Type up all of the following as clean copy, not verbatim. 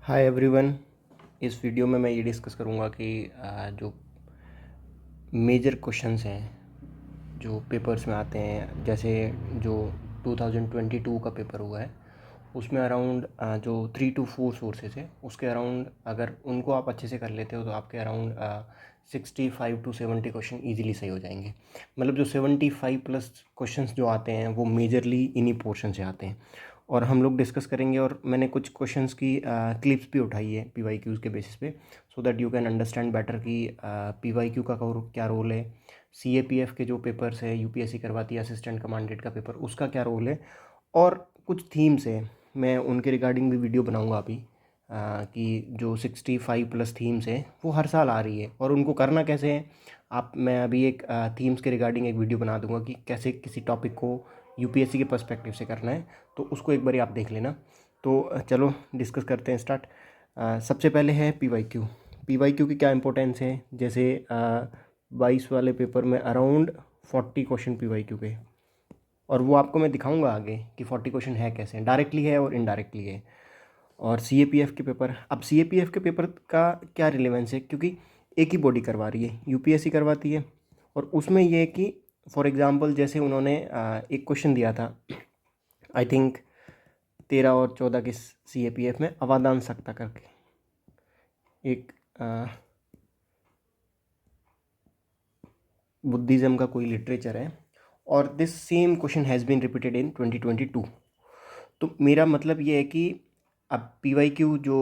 Hi everyone. इस video में मैं ये डिस्कस करूँगा कि जो मेजर क्वेश्चंस हैं जो पेपर्स में आते हैं, जैसे जो 2022 का पेपर हुआ है उसमें अराउंड जो 3 to 4 सोर्सेज है उसके अराउंड अगर उनको आप अच्छे से कर लेते हो तो आपके अराउंड 65 to 70 क्वेश्चन ईजिली सही हो जाएंगे। मतलब जो 75+ क्वेश्चंस जो आते हैं वो मेजरली इन्हीं पोर्शन से आते हैं और हम लोग डिस्कस करेंगे। और मैंने कुछ क्वेश्चंस की क्लिप्स भी उठाई है PYQs के बेसिस पे, so that you can understand better कि PYQ का क्या रोल है, CAPF के जो पेपर्स है UPSC करवाती है असिस्टेंट कमांडेंट का पेपर, उसका क्या रोल है, और कुछ थीम्स है मैं उनके रिगार्डिंग भी वीडियो बनाऊंगा अभी। कि जो 65+ थीम्स है वो हर साल आ रही है और उनको करना कैसे है। मैं अभी एक थीम्स के रिगार्डिंग एक वीडियो बना दूंगा कि कैसे किसी टॉपिक को UPSC के पर्सपेक्टिव से करना है, तो उसको एक बार आप देख लेना। तो चलो डिस्कस करते हैं, स्टार्ट। सबसे पहले है PYQ की क्या इंपॉर्टेंस है। जैसे 22 वाले पेपर में अराउंड 40 क्वेश्चन PYQ के, और वो आपको मैं दिखाऊंगा आगे कि 40 क्वेश्चन है कैसे, डायरेक्टली है और इनडायरेक्टली है। और CAPF के पेपर, अब CAPF के पेपर का क्या रिलेवेंस है, क्योंकि एक ही बॉडी करवा रही है, UPSC करवाती है। और उसमें ये है कि फॉर एग्जांपल जैसे उन्होंने एक क्वेश्चन दिया था, आई थिंक 13 और 14 के CAPF में, अवादान सकता करके एक बुद्धिज़्म का कोई लिटरेचर है, और this same question has been repeated in 2022। तो मेरा मतलब ये है कि अब PYQ जो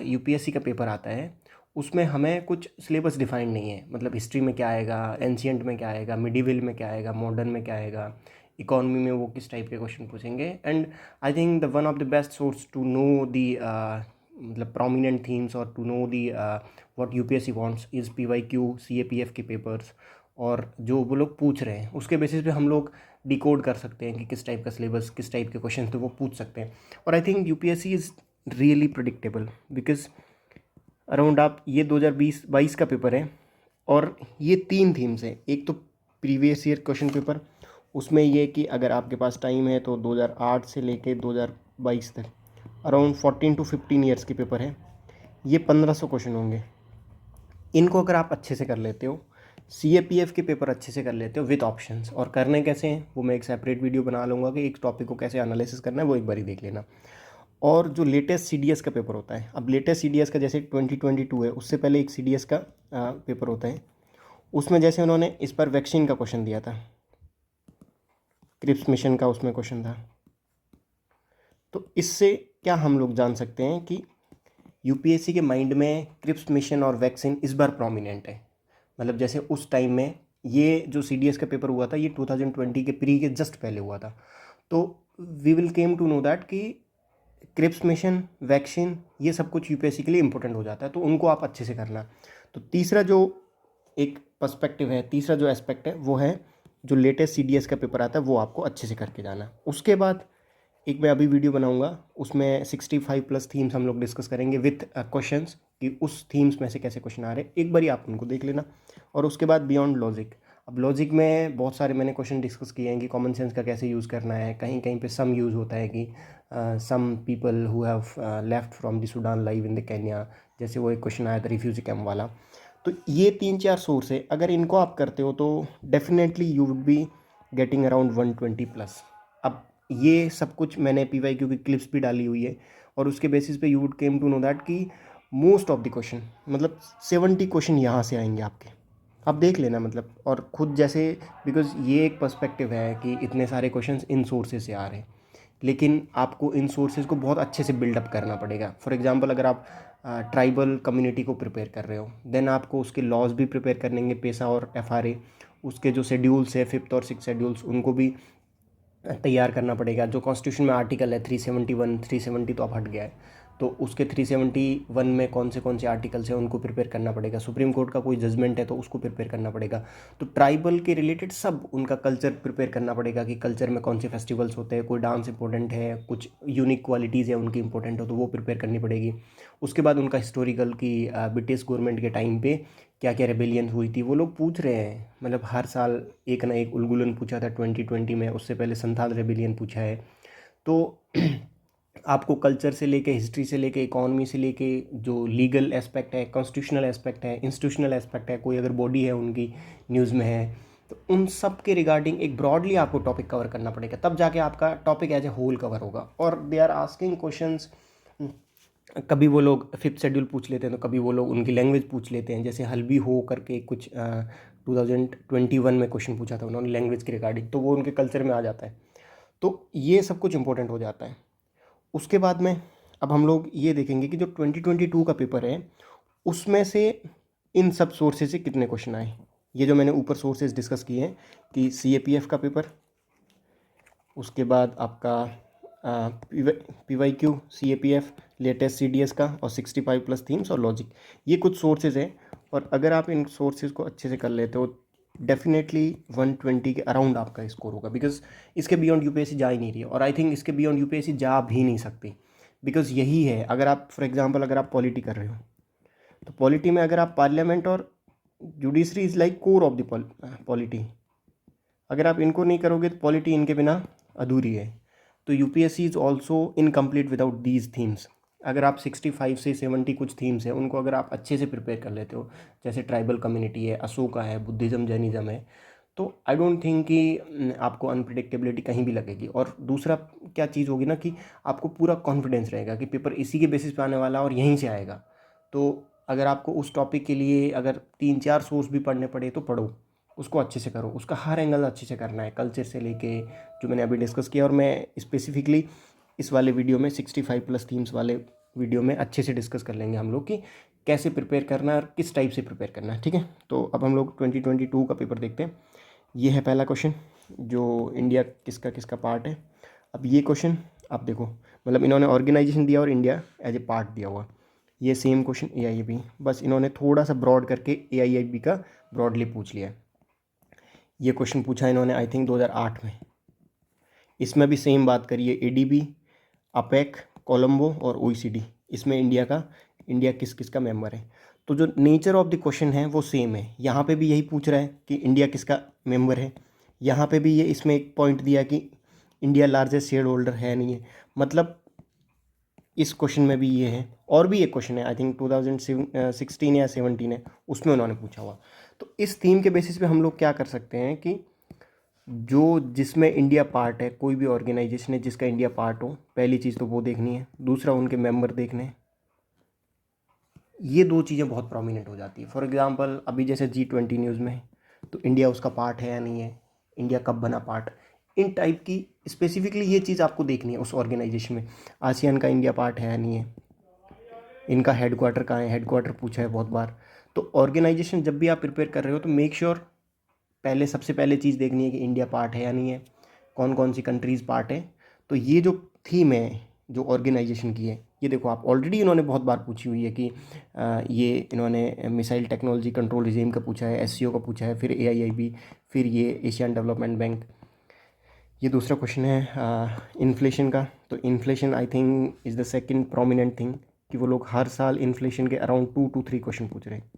UPSC का पेपर आता है उसमें हमें कुछ सिलेबस डिफाइंड नहीं है। मतलब हिस्ट्री में क्या आएगा, एंशियंट में क्या आएगा, मिडिवल में क्या आएगा, मॉडर्न में क्या आएगा, इकोनॉमी में वो किस टाइप के क्वेश्चन पूछेंगे। And I think the one of the best source to know the मतलब प्रोमिनेंट थीम्स और to know the what UPSC wants is PYQ CAPF के पेपर्स। और जो वो लोग पूछ रहे हैं उसके बेसिस पे हम लोग डिकोड कर सकते हैं कि किस टाइप का सिलेबस, किस टाइप के क्वेश्चन तो वो पूछ सकते हैं। और I think UPSC is really predictable, because around आप ये 2020-22 का पेपर है और ये 3 थीम्स हैं। एक तो प्रीवियस ईयर क्वेश्चन पेपर, उसमें ये कि अगर आपके पास टाइम है तो 2008 से लेके 2022 तक अराउंड 14 to 15 ईयर्स के पेपर है। ये 1500 क्वेश्चन होंगे। इनको अगर आप अच्छे से कर लेते हो, CAPF के पेपर अच्छे से कर लेते हो विथ ऑप्शंस, और करने कैसे हैं वो मैं एक सेपरेट वीडियो बना लूँगा कि एक टॉपिक को कैसे एनालिसिस करना है, वो एक बार ही देख लेना। और जो लेटेस्ट CDS का पेपर होता है, अब लेटेस्ट CDS का जैसे 2022 है, उससे पहले एक CDS का पेपर होता है। उसमें जैसे उन्होंने इस पर वैक्सीन का क्वेश्चन दिया था, क्रिप्स मिशन का उसमें क्वेश्चन था। तो इससे क्या हम लोग जान सकते हैं कि UPSC के माइंड में क्रिप्स मिशन और वैक्सीन इस बार प्रोमिनेंट है। मतलब जैसे उस टाइम में ये जो CDS का पेपर हुआ था ये 2020 के प्री के जस्ट पहले हुआ था। तो we will came to know that कि क्रिप्स मिशन, वैक्सीन, ये सब कुछ UPSC के लिए इंपॉर्टेंट हो जाता है, तो उनको आप अच्छे से करना। तो तीसरा जो एक पर्सपेक्टिव है, तीसरा जो एस्पेक्ट है वो है जो लेटेस्ट CDS का पेपर आता है वो आपको अच्छे से करके जाना। उसके बाद एक मैं अभी वीडियो बनाऊंगा, उसमें 65+ थीम्स हम लोग डिस्कस करेंगे विथ क्वेश्चंस कि उस थीम्स में से कैसे क्वेश्चन आ रहे हैं, एक बारी आप उनको देख लेना। और उसके बाद बियॉन्ड लॉजिक, अब लॉजिक में बहुत सारे मैंने क्वेश्चन डिस्कस किए हैं कि कॉमन सेंस का कैसे यूज़ करना है। कहीं कहीं पे सम यूज़ होता है कि some people who have left from the Sudan live in the Kenya, जैसे वो एक क्वेश्चन आया था रिफ्यूजी कैम्प वाला। तो ये 3-4 सोर्स है, अगर इनको आप करते हो तो definitely you would be getting around 120+। अब ये सब कुछ मैंने PYQ की क्लिप्स भी डाली हुई है, और उसके बेसिस पे you would came to know that कि मोस्ट ऑफ द क्वेश्चन, मतलब 70 क्वेश्चन यहाँ से आएंगे आपके। आप देख लेना मतलब, और खुद जैसे, बिकॉज ये एक पर्सपेक्टिव है कि इतने सारे क्वेश्चंस इन सोर्सेज से आ रहे हैं, लेकिन आपको इन सोर्सेज को बहुत अच्छे से बिल्डअप करना पड़ेगा। फॉर एग्जांपल अगर आप ट्राइबल कम्युनिटी को प्रिपेयर कर रहे हो, देन आपको उसके लॉज भी प्रिपेयर करनेंगे, पेशा और FRA, उसके जो शेड्यूल्स है 5th और 6th शेड्यूल्स, उनको भी तैयार करना पड़ेगा। जो कॉन्स्टिट्यूशन में आर्टिकल है 371, 370 तो अब हट गया है, तो उसके 371 में कौन से आर्टिकल्स हैं उनको प्रिपेयर करना पड़ेगा। सुप्रीम कोर्ट का कोई जजमेंट है तो उसको प्रिपेयर करना पड़ेगा। तो ट्राइबल के रिलेटेड सब उनका कल्चर प्रिपेयर करना पड़ेगा कि कल्चर में कौन से फेस्टिवल्स होते हैं, कोई डांस इंपॉर्टेंट है, कुछ यूनिक क्वालिटीज़ है उनकी इंपॉर्टेंट हो तो वो प्रिपेयर करनी पड़ेगी। उसके बाद उनका हिस्टोरिकल की ब्रिटिश गवर्नमेंट के टाइम पे क्या क्या रेबेलियन हुई थी वो लोग पूछ रहे हैं। मतलब हर साल एक ना एक उलगुलन पूछा था 2020 में, उससे पहले संथाल रेबेलियन पूछा है। तो आपको कल्चर से लेके, हिस्ट्री से लेके, इकोनॉमी से लेके, जो लीगल एस्पेक्ट है, कॉन्स्टिट्यूशनल एस्पेक्ट है, इंस्टीट्यूशनल एस्पेक्ट है, कोई अगर बॉडी है उनकी न्यूज़ में है, तो उन सब के रिगार्डिंग एक ब्रॉडली आपको टॉपिक कवर करना पड़ेगा, तब जाके आपका topic as a whole cover होगा। और दे आर आस्किंग क्वेश्चंस, कभी वो लोग फिफ्थ शेड्यूल पूछ लेते हैं, तो कभी वो लोग उनकी लैंग्वेज पूछ लेते हैं। जैसे हल्बी हो करके कुछ 2021 में क्वेश्चन पूछा था उन्होंने लैंग्वेज के रिगार्डिंग, तो वो उनके कल्चर में आ जाता है। तो ये सब कुछ इंपॉर्टेंट हो जाता है। उसके बाद में अब हम लोग ये देखेंगे कि जो 2022 का पेपर है उसमें से इन सब सोर्सेज से कितने क्वेश्चन आए। ये जो मैंने ऊपर सोर्सेज डिस्कस किए हैं कि CAPF का पेपर, उसके बाद आपका PYQ CAPF, लेटेस्ट CDS का, और 65 प्लस थीम्स और लॉजिक, ये कुछ सोर्सेज हैं। और अगर आप इन सोर्सेज को अच्छे से कर लेते हो, डेफिनेटली 120 के अराउंड आपका स्कोर होगा, बिकॉज इसके बियॉन्ड UPSC जा ही नहीं रही है। और आई थिंक इसके बियॉन्ड UPSC जा भी नहीं सकती, बिकॉज यही है। अगर आप फॉर एग्जांपल अगर आप पॉलिटी कर रहे हो, तो पॉलिटी में अगर आप पार्लियामेंट और judiciary is like core of the polity, अगर आप इनको नहीं करोगे तो पॉलिटी इनके बिना अधूरी है। तो UPSC is also incomplete without these themes. अगर आप 65 से 70 कुछ थीम्स हैं उनको अगर आप अच्छे से प्रिपेयर कर लेते हो, जैसे ट्राइबल कम्युनिटी है, अशोका है, बुद्धिज़्म, जैनिज़्म है, तो आई डोंट थिंक कि आपको अनप्रिडिक्टेबिलिटी कहीं भी लगेगी। और दूसरा क्या चीज़ होगी ना कि आपको पूरा कॉन्फिडेंस रहेगा कि पेपर इसी के बेसिस पे आने वाला और यहीं से आएगा। तो अगर आपको उस टॉपिक के लिए अगर 3-4 सोर्स भी पढ़ने पड़े तो पढ़ो, उसको अच्छे से करो, उसका हर एंगल अच्छे से करना है, कल्चर से लेके, जो मैंने अभी डिस्कस किया। और मैं स्पेसिफिकली इस वाले वीडियो में 65 प्लस थीम्स वाले वीडियो में अच्छे से डिस्कस कर लेंगे हम लोग कि कैसे प्रिपेयर करना है और किस टाइप से प्रिपेयर करना है, ठीक है। तो अब हम लोग 2022 का पेपर देखते हैं। ये है पहला क्वेश्चन, जो इंडिया किसका किसका पार्ट है। अब ये क्वेश्चन आप देखो, मतलब इन्होंने ऑर्गेनाइजेशन दिया और इंडिया एज ए पार्ट दिया हुआ। ये सेम क्वेश्चन AIIB, बस इन्होंने थोड़ा सा ब्रॉड करके AIIB का ब्रॉडली पूछ लिया। ये क्वेश्चन पूछा इन्होंने आई थिंक 2008 में। इसमें भी सेम बात करिए, ADB, APEC, कोलंबो और OECD, इसमें इंडिया किस किस का मेंबर है। तो जो नेचर ऑफ द क्वेश्चन है वो सेम है। यहाँ पे भी यही पूछ रहा है कि इंडिया किसका मेंबर है, यहाँ पे भी ये इसमें एक पॉइंट दिया कि इंडिया लार्जेस्ट शेयर होल्डर है नहीं है, मतलब इस क्वेश्चन में भी ये है। और भी एक क्वेश्चन है आई थिंक 2016 या 17 है, उसमें उन्होंने पूछा हुआ। तो इस थीम के बेसिस पे हम लोग क्या कर सकते हैं कि जो जिसमें इंडिया पार्ट है, कोई भी ऑर्गेनाइजेशन है जिसका इंडिया पार्ट हो, पहली चीज़ तो वो देखनी है, दूसरा उनके मेंबर देखने हैं। ये दो चीज़ें बहुत प्रोमिनेंट हो जाती है। फॉर एग्जांपल अभी जैसे G20 न्यूज़ में है, तो इंडिया उसका पार्ट है या नहीं है, इंडिया कब बना पार्ट, इन टाइप की स्पेसिफिकली ये चीज़ आपको देखनी है उस ऑर्गेनाइजेशन में। आसियान का इंडिया पार्ट है या नहीं है, इनका हेडक्वार्टर कहाँ है, हेडक्वार्टर पूछा है बहुत बार। तो ऑर्गेनाइजेशन जब भी आप प्रिपेयर कर रहे हो तो मेक श्योर पहले सबसे पहले चीज़ देखनी है कि इंडिया पार्ट है या नहीं है, कौन कौन सी कंट्रीज़ पार्ट है। तो ये जो थीम है जो ऑर्गेनाइजेशन की है, ये देखो आप ऑलरेडी इन्होंने बहुत बार पूछी हुई है कि ये इन्होंने मिसाइल टेक्नोलॉजी कंट्रोल रिजीम का पूछा है, SCO का पूछा है, फिर AIIB, फिर ये एशियन डेवलपमेंट बैंक। ये दूसरा क्वेश्चन है इन्फ्लेशन का। तो inflation I think is the second prominent thing, कि वो लोग हर साल इन्फ्लेशन के अराउंड 2 to 3 क्वेश्चन पूछ रहे हैं।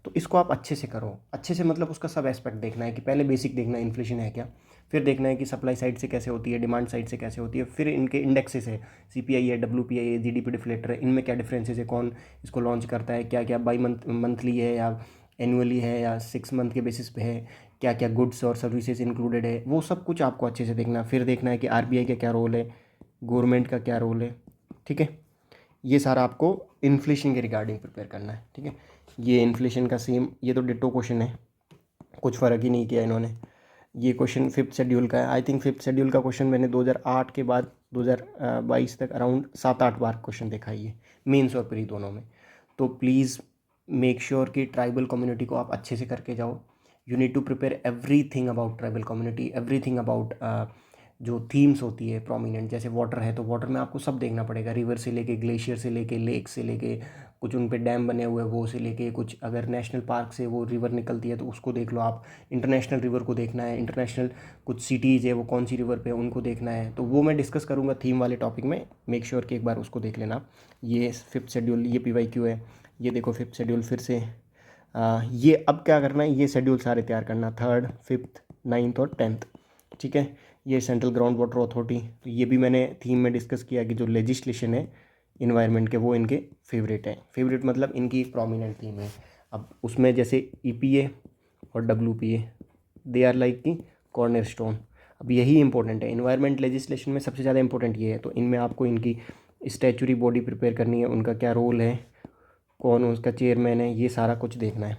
तो इसको आप अच्छे से करो, अच्छे से मतलब उसका सब एस्पेक्ट देखना है कि पहले बेसिक देखना है इन्फ्लेशन है क्या, फिर देखना है कि सप्लाई साइड से कैसे होती है, डिमांड साइड से कैसे होती है, फिर इनके इंडेक्सेस है, CPI है, WPI है, GDP डिफ्लेटर है, इनमें क्या डिफरेंसेस है, कौन इसको लॉन्च करता है, क्या क्या बाई मंथली है या एनुअली है या 6 मंथ के बेसिस पे है, क्या क्या गुड्स और सर्विसेज इंक्लूडेड है, वो सब कुछ आपको अच्छे से देखना है। फिर देखना है कि RBI का क्या रोल है, गवर्नमेंट का क्या रोल है, ठीक है। ये सारा आपको इन्फ्लेशन के रिगार्डिंग प्रिपेयर करना है, ठीक है। ये इन्फ्लेशन का सेम, ये तो डिट्टो क्वेश्चन है, कुछ फ़र्क ही नहीं किया इन्होंने। ये क्वेश्चन फिफ्थ शेड्यूल का है। आई थिंक फिफ्थ शेड्यूल का क्वेश्चन मैंने 2008 के बाद 2022 तक अराउंड 7-8 बार क्वेश्चन देखा है, ये मेंस और प्री दोनों में। तो प्लीज़ मेक श्योर कि ट्राइबल कम्युनिटी को आप अच्छे से करके जाओ। You need to prepare everything about tribal community, everything about जो थीम्स होती है प्रोमिनेंट, जैसे वाटर है तो वाटर में आपको सब देखना पड़ेगा, रिवर से लेके, ग्लेशियर से लेके, लेक से लेके, कुछ उन पे डैम बने हुए हैं वो से लेके, कुछ अगर नेशनल पार्क से वो रिवर निकलती है तो उसको देख लो आप, इंटरनेशनल रिवर को देखना है, इंटरनेशनल कुछ सिटीज़ है वो कौन सी रिवर पे है उनको देखना है। तो वो मैं डिस्कस करूँगा थीम वाले टॉपिक में, मेक श्योर कि एक बार उसको देख लेना आप। ये फिफ्थ शेड्यूल, ये PYQ है। ये देखो फिफ्थ शेड्यूल फिर से ये अब क्या करना है, ये शेड्यूल सारे तैयार करना, 3rd, 5th, 9th और 10th। ठीक है। ये सेंट्रल ग्राउंड वाटर अथॉरिटी, तो ये भी मैंने थीम में डिस्कस किया कि जो लेजिस्लेशन है इन्वायरमेंट के वो इनके फेवरेट हैं। फेवरेट मतलब इनकी प्रोमिनेंट थीम है। अब उसमें जैसे EPA और WPA, दे आर लाइक की कॉर्नर स्टोन। अब यही इंपॉर्टेंट है इन्वायरमेंट लेजिस्लेशन में, सबसे ज़्यादा इंपॉर्टेंट ये है। तो इनमें आपको इनकी स्टैचुरी बॉडी प्रिपेयर करनी है, उनका क्या रोल है, कौन उसका चेयरमैन है, ये सारा कुछ देखना है।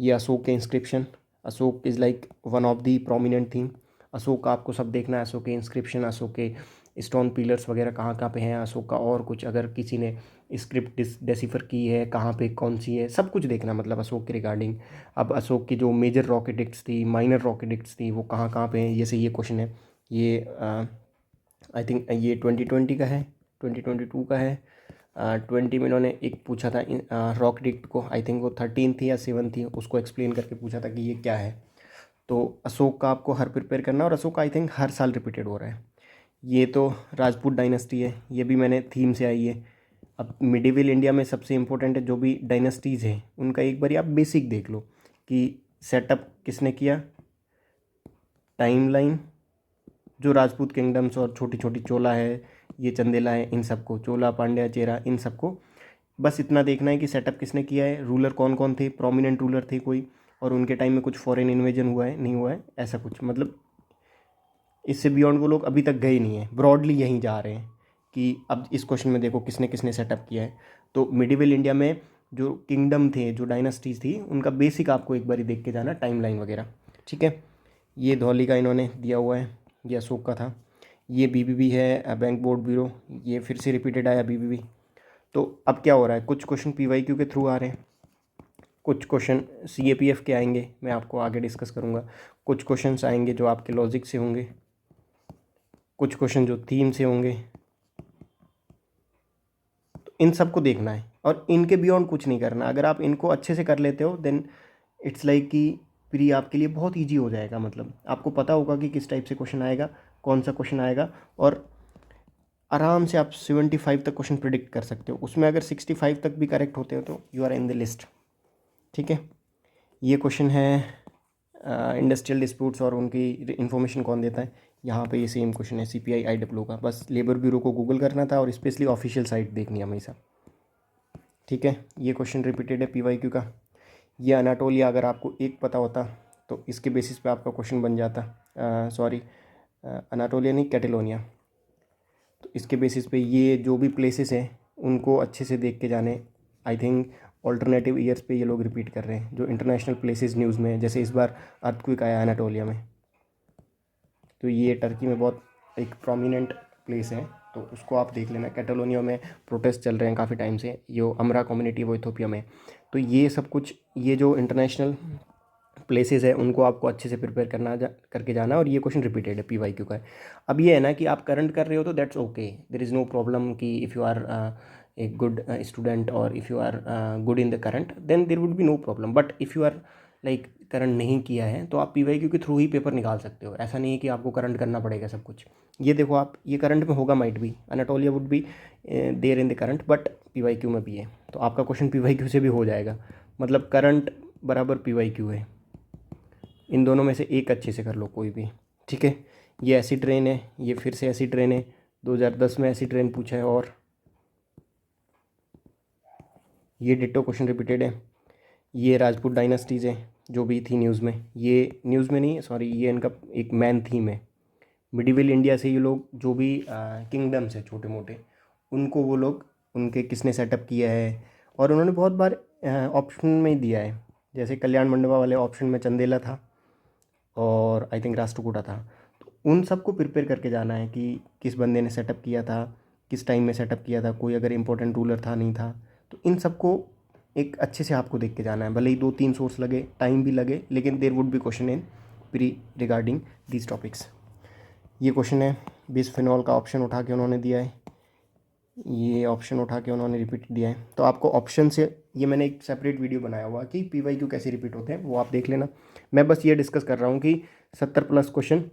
ये अशोक के inscription, Ashok is like one of the prominent theme. Ashok का आपको सब देखना है, अशोक के इंस्क्रिप्शन, अशोक के स्टोन पिलर्स वगैरह कहाँ कहाँ पे हैं अशोक का, और कुछ अगर किसी ने स्क्रिप्ट डिसिफर की है कहाँ पे कौन सी है, सब कुछ देखना मतलब अशोक के रिगार्डिंग। अब अशोक की जो मेजर रॉक एडिक्ट्स थी, माइनर रॉक एडिक्ट्स थी, वो कहाँ कहाँ पे हैं, जैसे ये क्वेश्चन है। ये आई थिंक ये 2020 का है, 2022 का है। 20 में इन्होंने एक पूछा था रॉक एडिक्ट को, आई थिंक वो 13 थी या 7 थी, उसको एक्सप्लेन करके पूछा था कि ये क्या है। तो अशोक का आपको हर प्रिपेयर करना, और अशोक का आई थिंक हर साल रिपीटेड हो रहा है। ये तो राजपूत डायनेस्टी है, ये भी मैंने थीम से आई है। अब मिडिवल इंडिया में सबसे इम्पोर्टेंट है जो भी डायनेस्टीज़ हैं उनका एक बार आप बेसिक देख लो कि सेटअप किसने किया, टाइमलाइन, जो राजपूत किंगडम्स और छोटी छोटी चोला है, ये चंदेला है, इन सबको, चोला पांड्या चेरा, इन सबको बस इतना देखना है कि सेटअप किसने किया है, रूलर कौन कौन थे, प्रोमिनेंट रूलर थे कोई, और उनके टाइम में कुछ फॉरेन इन्वेजन हुआ है नहीं हुआ है, ऐसा कुछ। मतलब इससे बियॉन्ड वो लोग अभी तक गए नहीं हैं, ब्रॉडली यहीं जा रहे हैं कि अब इस क्वेश्चन में देखो किसने किसने सेटअप किया है। तो मिडिवल इंडिया में जो किंगडम थे, जो डायनास्टीज़ थी, उनका बेसिक आपको एक बार देख के जाना, टाइमलाइन वगैरह, ठीक है। ये धौली का इन्होंने दिया हुआ है, ये अशोक का था। ये BBB है, बैंक बोर्ड ब्यूरो, ये फिर से रिपीटेड आया BBB। तो अब क्या हो रहा है, कुछ क्वेश्चन PYQ के थ्रू आ रहे हैं, कुछ क्वेश्चन CAPF के आएंगे, मैं आपको आगे डिस्कस करूँगा। कुछ क्वेश्चंस आएंगे जो आपके लॉजिक से होंगे, कुछ क्वेश्चन जो थीम से होंगे। तो इन सबको देखना है और इनके बियॉन्ड कुछ नहीं करना। अगर आप इनको अच्छे से कर लेते हो देन इट्स लाइक कि प्री आपके लिए बहुत ईजी हो जाएगा। मतलब आपको पता होगा कि किस टाइप से क्वेश्चन आएगा, कौन सा क्वेश्चन आएगा, और आराम से आप 75 तक क्वेश्चन प्रिडिक्ट कर सकते हो। उसमें अगर 65 तक भी करेक्ट होते हो तो you are in the list, ठीक है। ये क्वेश्चन है इंडस्ट्रियल डिस्प्यूट्स और उनकी इन्फॉर्मेशन कौन देता है। यहाँ पे ये सेम क्वेश्चन है CPI IWO का, बस लेबर ब्यूरो को गूगल करना था और स्पेशली ऑफिशियल साइट देखनी है हमेशा, ठीक है। ये क्वेश्चन रिपीटेड है PYQ का। ये अनाटोलिया, अगर आपको एक पता होता तो इसके बेसिस पे आपका क्वेश्चन बन जाता, सॉरी अनाटोलिया नहीं, कैटेलोनिया। तो इसके बेसिस पे ये जो भी प्लेसेस हैं उनको अच्छे से देख के जाने। आई थिंक ऑल्टरनेटिव ईयर्स पे ये लोग रिपीट कर रहे हैं जो इंटरनेशनल प्लेसेस न्यूज़ में, जैसे इस बार अर्थक्वेक आया अनाटोलिया में, तो ये टर्की में बहुत एक प्रोमिनेंट प्लेस है, तो उसको आप देख लेना। कैटेलोनिया में प्रोटेस्ट चल रहे हैं काफ़ी टाइम से, जो अमरा कम्युनिटी वो इथोपिया में। तो ये सब कुछ, ये जो इंटरनेशनल प्लेसेस है उनको आपको अच्छे से प्रिपेयर करके जाना। और ये क्वेश्चन रिपीटेड है, PYQ का है। अब ये है ना कि आप करंट कर रहे हो तो that's okay, there is no problem कि if you are a good student और if you are good in the current then there would be no problem. But if you are like current नहीं किया है तो आप PYQ के through ही paper निकाल सकते हो। ऐसा नहीं है कि आपको करंट करना पड़ेगा सब कुछ। ये देखो आप, ये करंट में होगा, माइट भी Anatolia would be there in the current, but PYQ में भी है, तो आपका क्वेश्चन PYQ से भी हो जाएगा। मतलब करंट बराबर PYQ है, इन दोनों में से एक अच्छे से कर लो कोई भी, ठीक है। ये ऐसी ट्रेन है, ये फिर से ऐसी ट्रेन है, 2010 में ऐसी ट्रेन पूछा है। और ये डिट्टो क्वेश्चन रिपीटेड है। ये राजपूत डायनास्टीज़ है जो भी थी न्यूज़ में, ये न्यूज़ में नहीं, सॉरी, ये इनका एक मैन थीम है। मिडिवल इंडिया से ये लोग जो भी किंगडम्स है छोटे मोटे, उनको वो लोग, उनके किसने सेटअप किया है, और उन्होंने बहुत बार ऑप्शन में ही दिया है। जैसे कल्याण मंडपा वाले ऑप्शन में चंदेला था और आई थिंक राष्ट्रकूटा था। तो उन सबको प्रिपेयर करके जाना है कि किस बंदे ने सेटअप किया था, किस टाइम में सेटअप किया था, कोई अगर इंपॉर्टेंट रूलर था नहीं था। तो इन सबको एक अच्छे से आपको देख के जाना है, भले ही 2-3 सोर्स लगे, टाइम भी लगे, लेकिन there would be question in pre regarding these topics. ये क्वेश्चन है बिस्फेनॉल का, ऑप्शन उठा के उन्होंने दिया है, ये ऑप्शन उठा के उन्होंने रिपीट दिया है। तो आपको ऑप्शन से, ये मैंने एक सेपरेट वीडियो बनाया हुआ कि PYQ कैसे रिपीट होते हैं, वो आप देख लेना। मैं बस ये डिस्कस कर रहा हूँ कि 70+ क्वेश्चन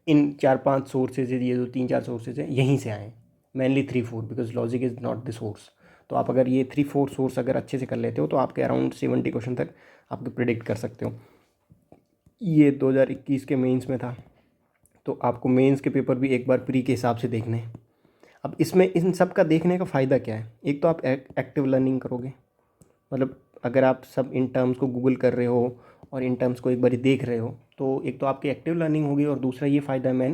इन 4-5 सोर्सेज, ये जो 3-4 सोर्सेज हैं यहीं से आए, mainly 3-4, because logic is not the source. तो आप अगर ये 3-4 सोर्स अगर अच्छे से कर लेते हो तो आपके अराउंड 70 क्वेश्चन तक आपके प्रिडिक्ट कर सकते हो। ये 2021 के मेंस में था, तो आपको मेंस के पेपर भी एक बार प्री के हिसाब से देखने हैं। अब इसमें इन सब का देखने का फ़ायदा क्या है? एक तो आप एक्टिव लर्निंग करोगे, मतलब अगर आप सब इन टर्म्स को गूगल कर रहे हो और इन टर्म्स को एक बार देख रहे हो तो एक तो आपकी एक्टिव लर्निंग होगी, और दूसरा ये फ़ायदा है मैन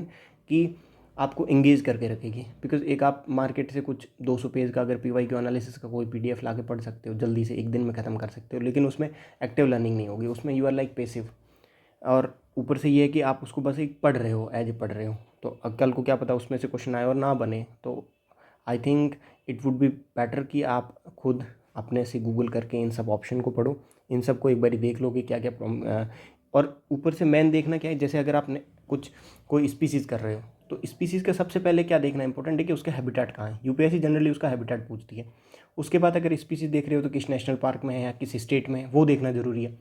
कि आपको एंगेज करके रखेगी। बिकॉज एक आप मार्केट से कुछ 200 पेज का अगर PYQ एनालिसिस का कोई PDF ला के पढ़ सकते हो, जल्दी से एक दिन में ख़त्म कर सकते हो, लेकिन उसमें एक्टिव लर्निंग नहीं होगी, उसमें यू आर लाइक पैसिव। और ऊपर से ये है कि आप उसको बस एक पढ़ रहे हो, एज ए पढ़ रहे हो, तो कल को क्या पता उसमें से क्वेश्चन आए और ना बने। तो I think it would be better कि आप खुद अपने से गूगल करके इन सब ऑप्शन को पढ़ो, इन सब को एक बार देख लो कि क्या क्या और ऊपर से मैन देखना क्या है, जैसे अगर आपने कोई स्पीसीज़ कर रहे हो तो स्पीसीज़ का सबसे पहले क्या देखना इंपॉर्टेंट है कि उसका हैबिटेट कहाँ है। UPSC जनरली उसका हैबिटेट पूछती है। उसके बाद अगर स्पीसीज़ देख रहे हो तो किस नेशनल पार्क में है या किस स्टेट में है, वो देखना जरूरी है,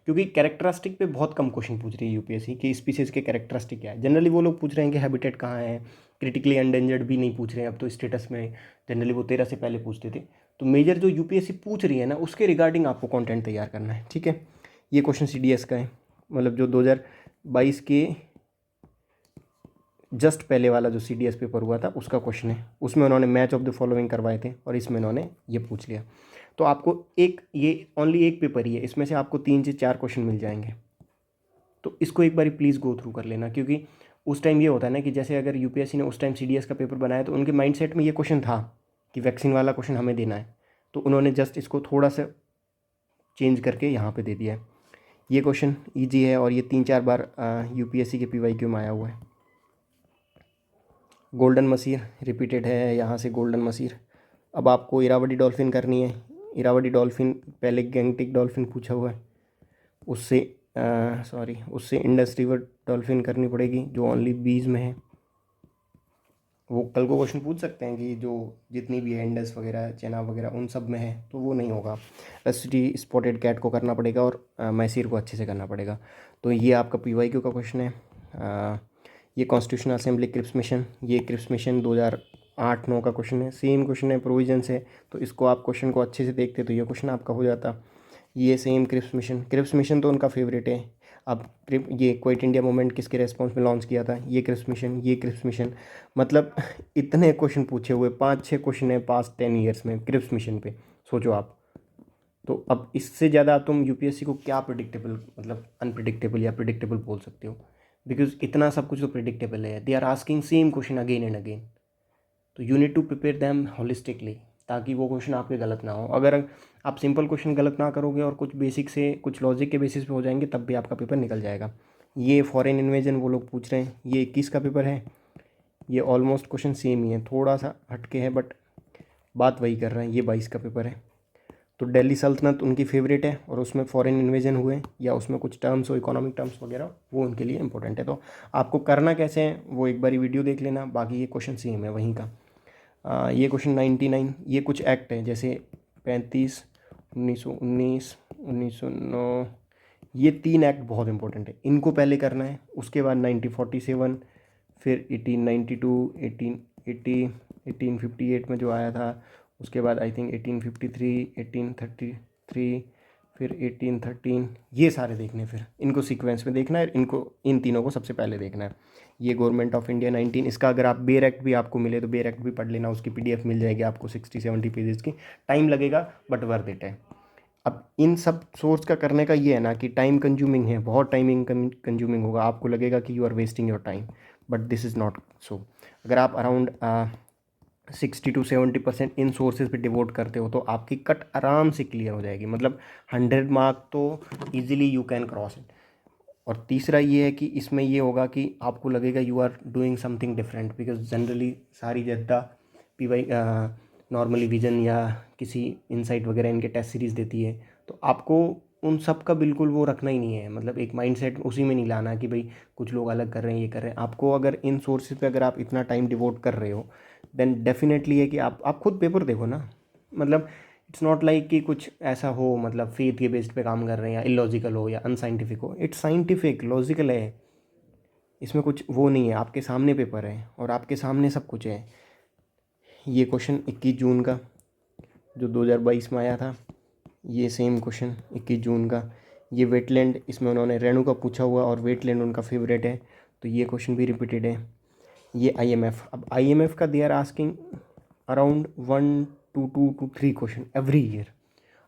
क्योंकि कैरेक्टरिस्टिक पे बहुत कम क्वेश्चन पूछ रही है UPSC कि स्पीसीज़ के कैरेक्टरिस्टिक क्या है। जनरली वो लोग पूछ रहे हैं कि हैबिटेट कहाँ है, क्रिटिकली एंडेंजर्ड भी नहीं पूछ रहे हैं अब तो, स्टेटस में जनरली वो 13 से पहले पूछते थे। तो मेजर जो UPSC पूछ रही है ना, उसके रिगार्डिंग आपको कंटेंट तैयार करना है, ठीक है। ये क्वेश्चन CDS का है, मतलब जो 2022 के जस्ट पहले वाला जो CDS पेपर हुआ था उसका क्वेश्चन है। उसमें उन्होंने मैच ऑफ द फॉलोइंग करवाए थे और इसमें उन्होंने ये पूछ लिया। तो आपको ये ओनली एक पेपर ही है, इसमें से आपको 3 से 4 क्वेश्चन मिल जाएंगे। तो इसको एक बार प्लीज़ गो थ्रू कर लेना, क्योंकि उस टाइम ये होता है ना कि जैसे अगर UPSC ने उस टाइम CDS का पेपर बनाया तो उनके माइंडसेट में ये क्वेश्चन था कि वैक्सीन वाला क्वेश्चन हमें देना है, तो उन्होंने जस्ट इसको थोड़ा सा चेंज करके यहाँ पे दे दिया है। ये क्वेश्चन ईजी है और ये 3-4 बार UPSC के PYQ में आया हुआ है। गोल्डन मसीर रिपीटेड है यहाँ से, गोल्डन मसीर। अब आपको इरावदी डॉल्फिन करनी है। इरावदी डॉल्फिन पहले गैंगटिक डॉल्फिन पूछा हुआ है, उससे इंडस रिवर डॉल्फिन करनी पड़ेगी जो ओनली बीज में है। वो कल को क्वेश्चन पूछ सकते हैं कि जो जितनी भी है इंडस वगैरह चेनाब वगैरह उन सब में है, तो वो नहीं होगा। रस्टी स्पॉटेड कैट को करना पड़ेगा और मैसीर को अच्छे से करना पड़ेगा। तो ये आपका PYQ का क्वेश्चन है। ये कॉन्स्टिट्यूशनल असेंबली क्रिप्स मिशन, ये क्रिप्स मिशन 2008-9 का क्वेश्चन है, सेम क्वेश्चन है, प्रोविजन से। तो इसको आप क्वेश्चन को अच्छे से देखते तो ये क्वेश्चन आपका हो जाता। ये सेम क्रिप्स मिशन तो उनका फेवरेट है। अब ये क्विट इंडिया मूवमेंट किसके रेस्पॉन्स में लॉन्च किया था, ये क्रिप्स मिशन। मतलब इतने क्वेश्चन पूछे हुए, 5-6 क्वेश्चन है पास्ट 10 ईयर्स में क्रिप्स मिशन पे, सोचो आप। तो अब इससे ज़्यादा तुम UPSC को क्या प्रिडिक्टेबल, मतलब अनप्रिडिक्टेबल या प्रिडिक्टेबल बोल सकते हो? बिकॉज इतना सब कुछ तो प्रिडिक्टेबल है। They are asking same question again and again, तो you need to prepare them holistically, ताकि वो क्वेश्चन आपके गलत ना हो। अगर आप सिंपल क्वेश्चन गलत ना करोगे और कुछ बेसिक से कुछ लॉजिक के बेसिस पे हो जाएंगे, तब भी आपका पेपर निकल जाएगा। ये फॉरेन इन्वेजन वो लोग पूछ रहे हैं, ये 21 का पेपर है। ये ऑलमोस्ट क्वेश्चन सेम ही है, थोड़ा सा हटके है बट बात वही कर रहे हैं। ये 22 का पेपर है। तो दिल्ली सल्तनत उनकी फेवरेट है और उसमें फॉरेन इन्वेजन हुए या उसमें कुछ टर्म्स हो, इकोनॉमिक टर्म्स वगैरह, वो उनके लिए इंपॉर्टेंट है। तो आपको करना कैसे है वो एक बार वीडियो देख लेना, बाकी ये क्वेश्चन सेम है वहीं का। ये क्वेश्चन 99, ये कुछ एक्ट है जैसे 35, 1919, 1909, ये 3 एक्ट बहुत इंपॉर्टेंट है, इनको पहले करना है। उसके बाद 1947, फिर 1892, 1880, 1858 में जो आया था, उसके बाद आई थिंक 1853, 1833, फिर 1813, ये सारे देखने, फिर इनको सीक्वेंस में देखना है, इन तीनों को सबसे पहले देखना है। ये गवर्नमेंट ऑफ इंडिया 19, इसका अगर आप बेयर एक्ट भी आपको मिले तो बेयर एक्ट भी पढ़ लेना, उसकी PDF मिल जाएगी आपको 60-70 पेजेस की। टाइम लगेगा बट वर्थ इट है। अब इन सब सोर्स का करने का ये है ना कि टाइम कंज्यूमिंग है, बहुत टाइमिंग कंज्यूमिंग होगा, आपको लगेगा कि you are wasting your time, but this is not so. अगर आप अराउंड 60-70% इन सोर्सेज पे डिवोट करते हो तो आपकी कट आराम से क्लियर हो जाएगी, मतलब 100 मार्क तो easily you can cross it. और तीसरा ये है कि इसमें ये होगा कि आपको लगेगा you are doing something different, because generally सारी जनता PY नॉर्मली विजन या किसी इनसाइट वगैरह इनके टेस्ट सीरीज़ देती है, तो आपको उन सब का बिल्कुल वो रखना ही नहीं है, मतलब एक माइंडसेट उसी में नहीं लाना कि भाई कुछ लोग अलग कर रहे हैं, ये कर रहे हैं। आपको अगर इन सोर्सेज पे अगर आप इतना टाइम डिवोट कर रहे हो, देन डेफिनेटली है कि आप खुद पेपर देखो ना, मतलब इट्स नॉट लाइक कि कुछ ऐसा हो, मतलब फेथ के बेस्ड पे काम कर रहे हैं या इलॉजिकल हो या अनसाइंटिफिक हो। इट्स साइंटिफिक लॉजिकल है, इसमें कुछ वो नहीं है, आपके सामने पेपर है और आपके सामने सब कुछ है। ये क्वेश्चन 21 जून का जो 2022 में आया था, ये सेम क्वेश्चन 21 जून का। ये वेटलैंड, इसमें उन्होंने रेणु का पूछा हुआ और वेटलैंड उनका फेवरेट है, तो ये क्वेश्चन भी रिपीटेड है। ये IMF, अब IMF का they are asking around 1 to 2 to 3 question every year.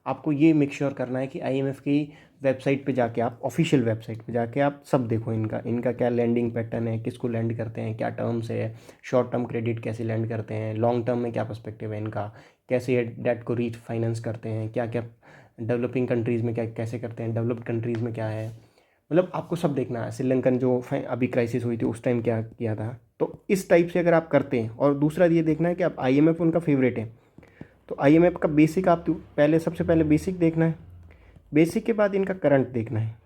आपको ये मेक श्योर करना है कि IMF की वेबसाइट पे जाके, आप ऑफिशियल वेबसाइट पे जाके आप सब देखो, इनका क्या लैंडिंग पैटर्न है, किसको लैंड करते हैं, क्या टर्म्स है, शॉर्ट टर्म क्रेडिट कैसे लैंड करते हैं, लॉन्ग टर्म में क्या पर्सपेक्टिव है इनका, कैसे ये डेट को रीच फाइनेंस करते हैं, क्या क्या डेवलपिंग कंट्रीज़ में क्या कैसे करते हैं, डेवलप्ड कंट्रीज़ में क्या है, मतलब आपको सब देखना है। श्रीलंकन जो अभी क्राइसिस हुई थी उस टाइम क्या किया था, तो इस टाइप से अगर आप करते हैं। और दूसरा ये देखना है कि आप IMF उनका फेवरेट है, तो IMF का बेसिक आप पहले सबसे पहले बेसिक देखना है, बेसिक के बाद इनका करंट देखना है,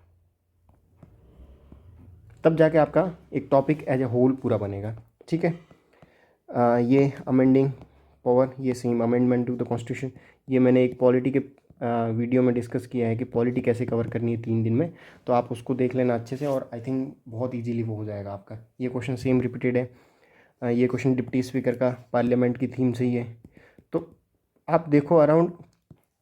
तब जाके आपका एक टॉपिक एज ए होल पूरा बनेगा। ठीक है। ये अमेंडिंग पावर, ये same amendment to the constitution, ये मैंने एक पॉलिटी के वीडियो में डिस्कस किया है कि पॉलिटी कैसे कवर करनी है 3 दिन में, तो आप उसको देख लेना अच्छे से, और आई थिंक बहुत इजीली वो हो जाएगा आपका। ये क्वेश्चन सेम रिपीटेड है। ये क्वेश्चन डिप्टी स्पीकर का पार्लियामेंट की थीम से ही है। तो आप देखो around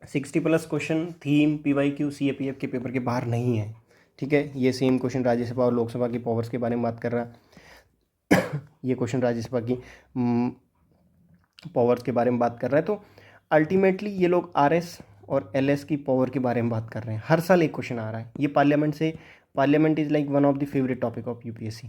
60+ question theme PYQ CAPF के पेपर के बाहर नहीं है। ठीक है। ये सेम क्वेश्चन राज्यसभा और लोकसभा की पावर्स के बारे में बात कर रहा ये क्वेश्चन राज्यसभा की पावर्स के बारे में बात कर रहा है। तो अल्टीमेटली ये लोग RS और LS की पावर के बारे में बात कर रहे हैं। हर साल एक क्वेश्चन आ रहा है ये parliament is like one of the favourite topic of UPSC,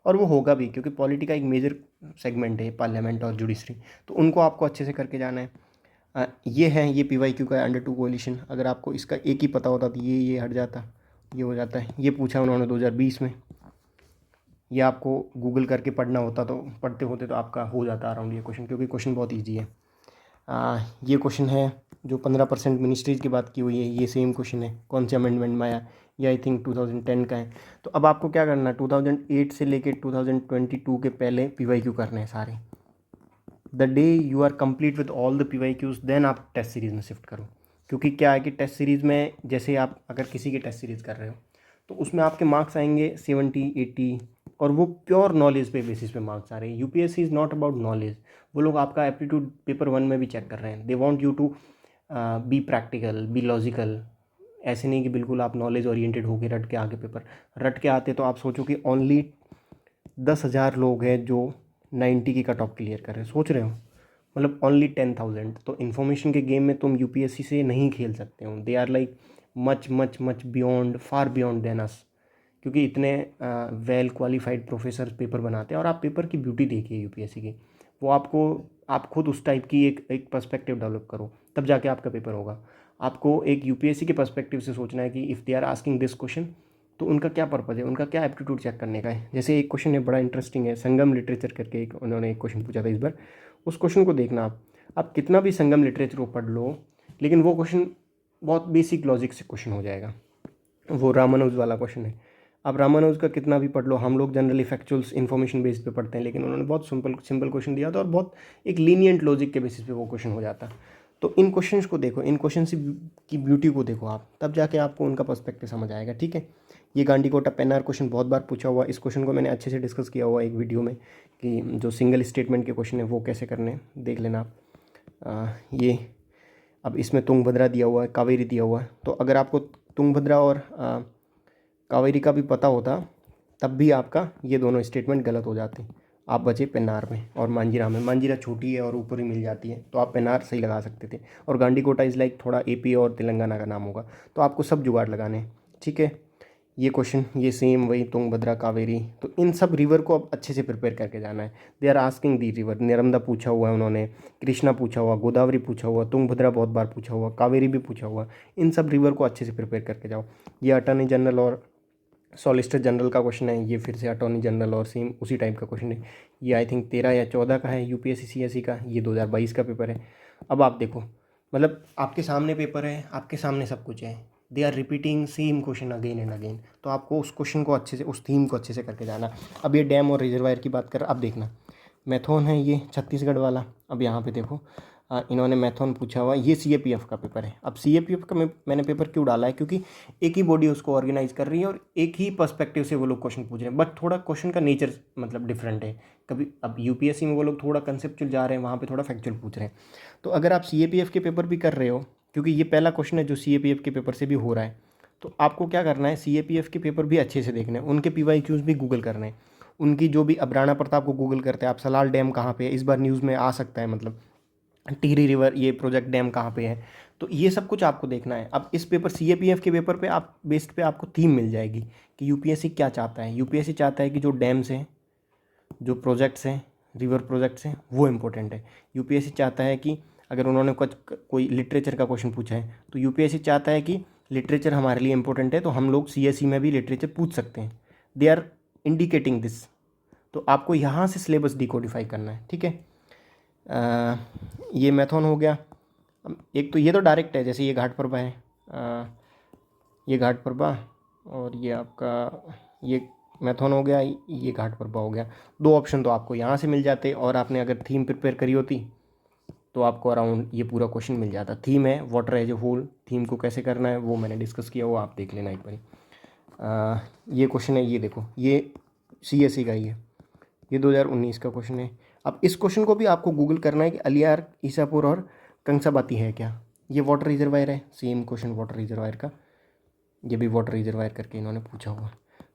और वो होगा भी, क्योंकि पॉलिटी का एक मेजर सेगमेंट है पार्लियामेंट और जुडिशरी, तो उनको आपको अच्छे से करके जाना है। ये है, ये PYQ का अंडर 2 कोalition। अगर आपको इसका एक ही पता होता तो ये हट जाता, ये हो जाता है। ये पूछा उन्होंने 2020 में, ये आपको गूगल करके पढ़ना होता, तो पढ़ते होते तो आपका हो जाता अराउंड ये क्वेश्चन, क्योंकि क्वेश्चन बहुत ईजी है। ये क्वेश्चन है जो 15% मिनिस्ट्रीज़ की बात की हुई है, ये सेम क्वेश्चन है, कौन से अमेंडमेंट में आया, ये आई थिंक 2010 का है। तो अब आपको क्या करना है, 2008 से लेके 2022 के पहले PYQ करने हैं सारे। The day you are complete with all the PYQs, then आप टेस्ट सीरीज़ में शिफ्ट करो। क्योंकि क्या है कि टेस्ट सीरीज़ में, जैसे आप अगर किसी की टेस्ट सीरीज़ कर रहे हो तो उसमें आपके मार्क्स आएंगे 70, 80, और वो प्योर नॉलेज पे बेसिस पे मार्क्स आ रहे हैं। UPSC is not about knowledge. वो लोग आपका एप्टीट्यूड पेपर 1 में भी चेक कर रहे हैं। They want you to be practical, be logical. ऐसे नहीं कि बिल्कुल आप नॉलेज ओरिएंटेड होके रट के आगे पेपर रट के आते, तो आप सोचो कि ओनली 10,000 लोग हैं जो 90 की कट ऑफ क्लियर कर रहे हैं। सोच रहे हो, मतलब ओनली 10,000। तो इन्फॉर्मेशन के गेम में तुम UPSC से नहीं खेल सकते हो। They are like much much much beyond, far beyond than us, क्योंकि इतने वेल क्वालिफाइड प्रोफेसर पेपर बनाते हैं। और आप पेपर की ब्यूटी देखिए UPSC की, वो आप खुद उस टाइप की एक पर्सपेक्टिव डेवलप करो, तब जाके आपका पेपर होगा। आपको एक UPSC के पर्सपेक्टिव से सोचना है कि if they are asking this question, तो उनका क्या पर्पज़ है, उनका क्या एप्टीट्यूड चेक करने का है। जैसे एक क्वेश्चन है बड़ा इंटरेस्टिंग है, संगम लिटरेचर करके एक उन्होंने एक क्वेश्चन पूछा था इस बार। उस क्वेश्चन को देखना आप कितना भी संगम लिटरेचर को पढ़ लो, लेकिन वो क्वेश्चन बहुत बेसिक लॉजिक से क्वेश्चन हो जाएगा। वो रामानुज वाला क्वेश्चन है। अब रामानुज का कितना भी पढ़ लो, हम लोग जनरली फैक्चुअल्स इन्फॉर्मेशन बेस पे पढ़ते हैं, लेकिन उन्होंने बहुत सिंपल क्वेश्चन दिया था, और बहुत एक लीनियंट लॉजिक के बेसिस पे वो क्वेश्चन हो जाता। तो इन क्वेश्चंस को देखो, इन क्वेश्चन की ब्यूटी को देखो आप, तब जाके आपको उनका पर्सपेक्टिव समझ आएगा। ठीक है। ये गांडीकोटा पेनार क्वेश्चन बहुत बार पूछा हुआ। इस क्वेश्चन को मैंने अच्छे से डिस्कस किया हुआ एक वीडियो में, कि जो सिंगल स्टेटमेंट के क्वेश्चन है वो कैसे करने, देख लेना आप। ये अब इसमें तुंगभद्रा दिया हुआ है, कावेरी दिया हुआ है। तो अगर आपको तुंगभद्रा और कावेरी का भी पता होता, तब भी आपका ये दोनों स्टेटमेंट गलत हो जाते। आप बचे पेन्नार में और मांजीरा में। मांजीरा छोटी है और ऊपर ही मिल जाती है, तो आप पेन्नार सही लगा सकते थे। और गांडीकोटा इज़ लाइक थोड़ा AP और तेलंगाना का नाम होगा, तो आपको सब जुगाड़ लगाने हैं। ठीक है। ये क्वेश्चन ये सेम वही तुंगभद्रा कावेरी, तो इन सब रिवर को अब अच्छे से प्रिपेयर करके जाना है। They are asking the river. Narmada पूछा हुआ है उन्होंने, कृष्णा पूछा हुआ, गोदावरी पूछा हुआ, तुंगभद्रा बहुत बार पूछा हुआ, कावेरी भी पूछा हुआ। इन सब रिवर को अच्छे से प्रिपेयर करके जाओ। ये अटॉर्नी जनरल और सॉलिसिटर जनरल का क्वेश्चन है, ये फिर से अटॉर्नी जनरल और सेम उसी टाइप का क्वेश्चन है। ये आई थिंक 13 या 14 का है UPSC CSE का, ये 2022 का पेपर है। अब आप देखो, मतलब आपके सामने पेपर है, आपके सामने सब कुछ है, they are repeating same question again and again, तो आपको उस क्वेश्चन को अच्छे से, उस थीम को अच्छे से करके जाना। अब ये डैम और रिजर्वायर की बात कर, अब देखना मैथोन है ये छत्तीसगढ़ वाला। अब यहाँ पे देखो इन्होंने मैथोन पूछा हुआ, ये CAPF का पेपर है। अब CAPF का मैंने पेपर क्यों डाला है, क्योंकि एक ही बॉडी उसको ऑर्गेनाइज कर रही है और एक ही पर्सपेक्टिव से वो लोग क्वेश्चन पूछ रहे हैं, बट थोड़ा क्वेश्चन का नेचर मतलब डिफरेंट है। कभी अब UPSC में वो लोग थोड़ा कंसेप्चुअल जा रहे हैं, वहाँ पे थोड़ा फैक्चुअल पूछ रहे हैं। तो अगर आप CAPF के पेपर भी कर रहे हो, क्योंकि ये पहला क्वेश्चन है जो CAPF के पेपर से भी हो रहा है, तो आपको क्या करना है, CAPF के पेपर भी अच्छे से देखने हैं, उनके PYQs भी गूगल करने हैं, उनकी जो भी अब राणा प्रताप को गूगल करते हैं आप, सलाल डैम कहाँ पे है, इस बार न्यूज़ में आ सकता है, मतलब टिहरी रिवर ये प्रोजेक्ट डैम कहाँ पे है, तो ये सब कुछ आपको देखना है। अब इस पेपर CAPF के पेपर पे आप बेस्ड पे आपको थीम मिल जाएगी कि यूपीएससी क्या चाहता है। यूपीएससी चाहता है कि जो डैम्स हैं, जो प्रोजेक्ट्स हैं, रिवर प्रोजेक्ट्स हैं, वो इम्पोर्टेंट है। यूपीएससी चाहता है कि अगर उन्होंने कुछ कोई लिटरेचर का क्वेश्चन पूछा है तो यूपीएससी चाहता है कि लिटरेचर हमारे लिए इंपॉर्टेंट है, तो हम लोग CSE में भी लिटरेचर पूछ सकते हैं। They are indicating this. तो आपको यहाँ से सिलेबस डिकोडिफाई करना है, ठीक है। ये मैथन हो गया। एक तो ये तो डायरेक्ट है, जैसे ये घाट प्रभा है, ये घाट प्रभा, और ये आपका ये मैथन हो गया, ये घाट प्रभा हो गया। दो ऑप्शन तो आपको यहाँ से मिल जाते, और आपने अगर थीम प्रिपेयर करी होती तो आपको अराउंड ये पूरा क्वेश्चन मिल जाता। थीम है water as a whole, theme को कैसे करना है वो मैंने डिस्कस किया, वो आप देख लेना एक बार। ये क्वेश्चन है, ये देखो, ये CSE का ही है, ये 2019 का क्वेश्चन है। अब इस क्वेश्चन को भी आपको गूगल करना है कि अलियार, ईसापुर और कंसाबाती है क्या। ये वाटर रिजर्वायर है, सेम क्वेश्चन वाटर रिजर्वायर का, ये भी वाटर रिजर्वायर करके इन्होंने पूछा हुआ।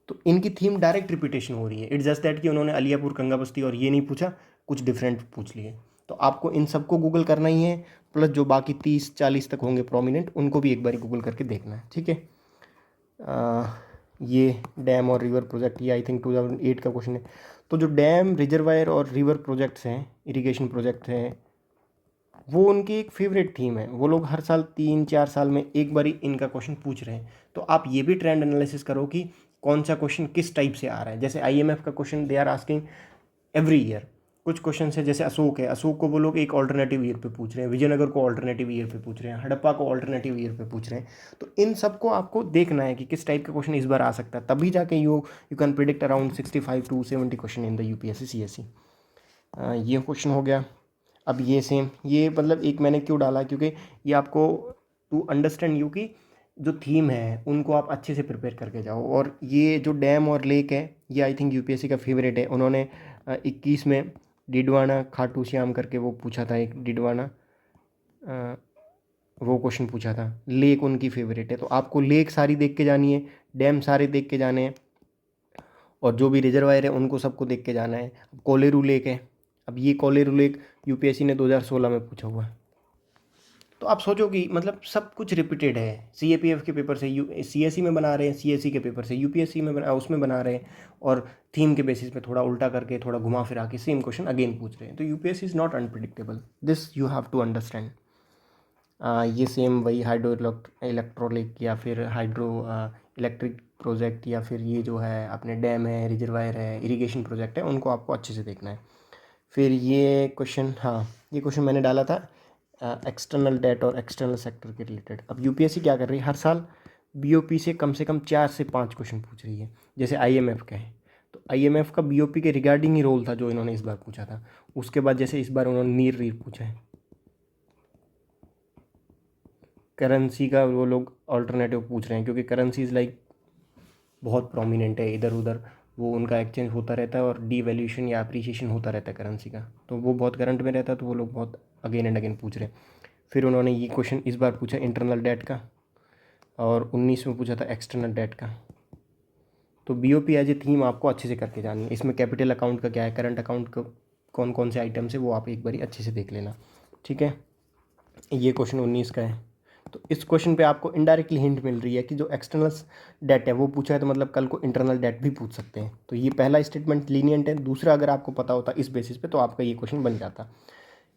तो इनकी थीम डायरेक्ट रिपीटेशन हो रही है, इट्स जस्ट दैट कि उन्होंने अलियापुर, गंगाबस्ती और ये नहीं पूछा, कुछ डिफरेंट पूछ लिए। तो आपको इन सबको गूगल करना ही है, प्लस जो बाकी 30-40 तक होंगे प्रोमिनेंट, उनको भी एक बार गूगल करके देखना है, ठीक है। ये डैम और रिवर प्रोजेक्ट, ये आई थिंक 2008 का क्वेश्चन है। तो जो डैम, रिजर्वायर और रिवर प्रोजेक्ट्स हैं, इरिगेशन प्रोजेक्ट हैं, वो उनकी एक फेवरेट थीम है। वो लोग हर साल 3-4 साल में एक बार ही इनका क्वेश्चन पूछ रहे हैं। तो आप ये भी ट्रेंड एनालिसिस करो कि कौन सा क्वेश्चन किस टाइप से आ रहा है। जैसे IMF का question they are asking every year. कुछ क्वेश्चन है, जैसे अशोक है, अशोक को वो लोग एक ऑल्टरनेटिव ईयर पे पूछ रहे हैं, विजयनगर को ऑल्टरनेटिव ईयर पे पूछ रहे हैं, हड़प्पा को ऑल्टरनेटिव ईयर पे पूछ रहे हैं। तो इन सबको आपको देखना है कि किस टाइप का क्वेश्चन इस बार आ सकता है, तभी जाके you can predict around 65 to 70 question in the UPSC CSE। ये क्वेश्चन हो गया। अब ये सेम, ये मतलब एक मैंने क्यों डाला, क्योंकि ये आपको टू अंडरस्टैंड यू की जो थीम है उनको आप अच्छे से प्रिपेयर करके जाओ। और ये जो डैम और लेक है, ये आई थिंक UPSC का फेवरेट है। उन्होंने 21 में डिडवाना खाटू श्याम करके वो पूछा था, एक डिडवाना वो क्वेश्चन पूछा था। लेक उनकी फेवरेट है, तो आपको लेक सारी देख के जानी है, डैम सारे देख के जाने हैं, और जो भी रिजर्वायर है उनको सबको देख के जाना है। अब कोलेरू लेक है, अब ये कोलेरू लेक UPSC ने 2016 में पूछा हुआ है। तो आप सोचो कि मतलब सब कुछ रिपीटेड है। CAPF के पेपर से CSE में बना रहे हैं, CSE के पेपर से UPSC में उसमें बना रहे हैं, और थीम के बेसिस पे थोड़ा उल्टा करके, थोड़ा घुमा फिरा के सेम क्वेश्चन अगेन पूछ रहे हैं। तो UPSC is not unpredictable, this you have to understand. ये सेम वही हाइड्रो इलेक्ट्रोलिक या फिर हाइड्रो इलेक्ट्रिक प्रोजेक्ट, या फिर ये जो है अपने डैम है, रिजर्वायर है, इरिगेशन प्रोजेक्ट है, उनको आपको अच्छे से देखना है। फिर ये क्वेश्चन, हाँ ये क्वेश्चन मैंने डाला था एक्सटर्नल डेट और एक्सटर्नल सेक्टर के रिलेटेड। अब UPSC क्या कर रही है, हर साल BOP से कम 4 से 5 क्वेश्चन पूछ रही है। जैसे IMF का है, तो IMF का BOP के रिगार्डिंग ही रोल था जो इन्होंने इस बार पूछा था। उसके बाद जैसे इस बार उन्होंने नीर रीर पूछा है, करेंसी का वो लोग ऑल्टरनेटिव पूछ रहे हैं, क्योंकि करेंसी इज़ लाइक बहुत प्रोमिनेंट है इधर उधर, वो उनका एक्सचेंज होता रहता है और डीवैल्यूएशन या अप्रिसिएशन होता रहता है करेंसी का, तो वो बहुत करंट में रहता है, तो वो लोग बहुत अगेन एंड अगेन पूछ रहे हैं। फिर उन्होंने ये क्वेश्चन इस बार पूछा इंटरनल डेट का, और 19 में पूछा था एक्सटर्नल डेट का। तो BOP एज ए थीम आपको अच्छे से करके जानी है। इसमें कैपिटल अकाउंट का क्या है, करंट अकाउंट का कौन कौन से आइटम्स है, वो आप एक बार अच्छे से देख लेना, ठीक है। ये क्वेश्चन 19 का है। तो इस क्वेश्चन पे आपको इनडायरेक्टली हिंट मिल रही है कि जो एक्सटर्नल डेट है वो पूछा है, तो मतलब कल को इंटरनल डेट भी पूछ सकते हैं। तो ये पहला स्टेटमेंट लीनियंट है। दूसरा, अगर आपको पता होता इस बेसिस पे, तो आपका ये क्वेश्चन बन जाता।